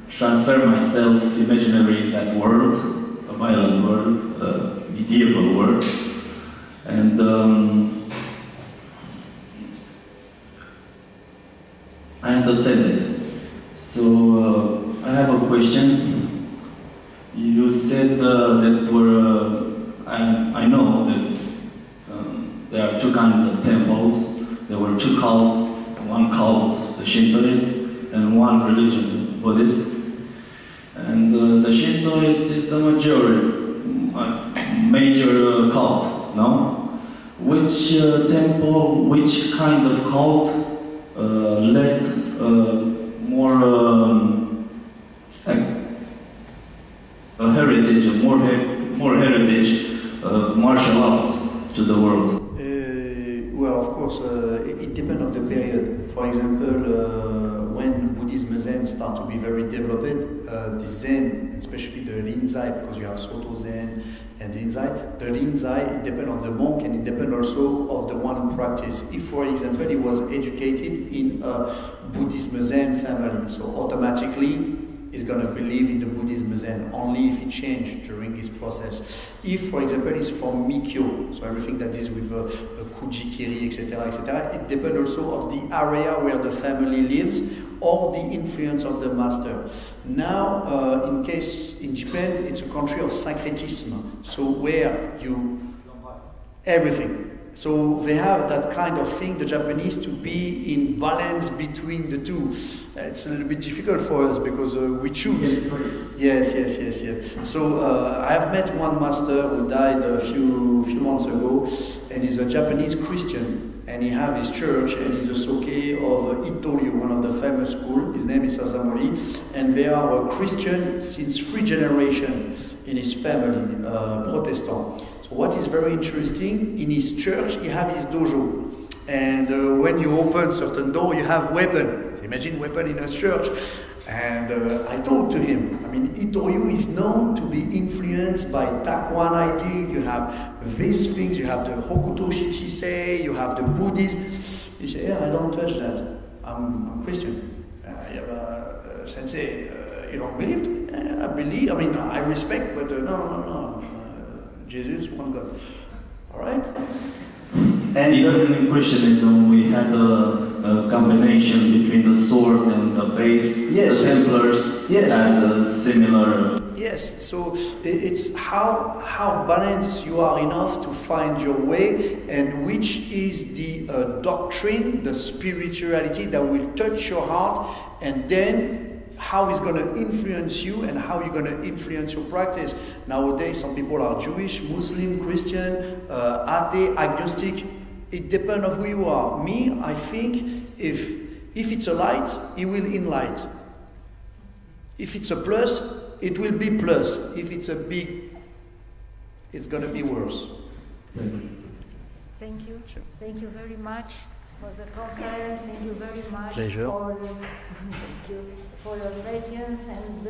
transfer myself imaginary in that world, a violent world, a medieval world. And I understand it. So I have a question. You said that I know that there are two two kinds of temples. There were two cults, one cult, the Shintoist, and one religion, Buddhist. And the Shintoist is the major cult, no? Which temple, which kind of cult led more heritage of martial arts to the world? Well, of course, it depends on the period. For example, when Buddhism Zen start to be very developed, the Zen, especially the Rinzai, because you have Soto Zen and Rinzai, the Rinzai, it depends on the monk and it depends also of the one who practice. If, for example, he was educated in a Buddhism Zen family, so automatically is going to believe in the Buddhism Zen only if it changed during his process. If, for example, it's from Mikyo, so everything that is with Kujikiri, etc., it depends also of the area where the family lives or the influence of the master. Now, in Japan, it's a country of syncretism, so where you everything. So they have that kind of thing, the Japanese, to be in balance between the two. It's a little bit difficult for us because we choose. Yes. So I have met one master who died a few months ago, and he's a Japanese Christian, and he have his church, and he's a soke of Itoryu, one of the famous schools. His name is Sazamori, and they are a Christian since 3 generations in his family, Protestant. So what is very interesting, in his church, he have his dojo. And when you open certain door, you have weapon. Imagine weapon in a church. And I talked to him. I mean, Itoryu is known to be influenced by Takuan idea. You have these things, you have the Hokuto Shichisei, you have the Buddhism. He said, yeah, I don't touch that. I'm Christian. Sensei, you don't believe? I believe, I mean, I respect, but no. Jesus, one God. All right? And even in Christianism, we had a combination between the sword and the faith. Yes, the Templars had a similar. Yes, so it's how balanced you are enough to find your way, and which is the doctrine, the spirituality that will touch your heart, and then how it's going to influence you and how you're going to influence your practice. Nowadays, some people are Jewish, Muslim, Christian, athei, agnostic. It depends on who you are. Me, I think if it's a light, it will enlight. If it's a plus, it will be plus. If it's a big, it's going to be worse. Thank you. Sure. Thank you very much for the conference. Thank you very much. Pleasure. Thank you for your questions, and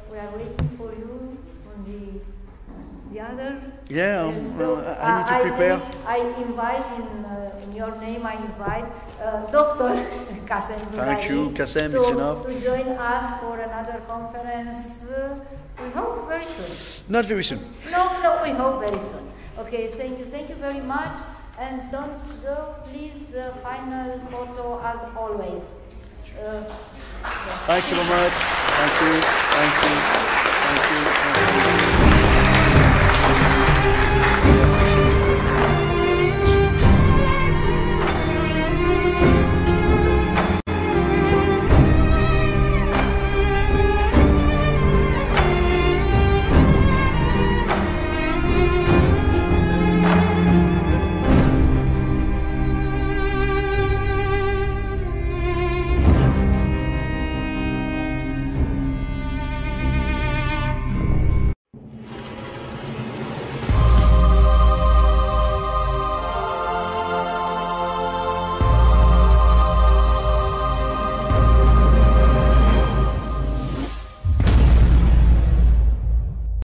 we are waiting for you on the other. Yeah, so, I need to prepare. I invite in your name. I invite Dr. Kacem Zoughari. Thank you, Kacem. It's enough. To join us for another conference. We hope very soon. Not very soon. No, we hope very soon. Okay, thank you very much. And don't go, please, final photo as always. Thanks so much. Thank you.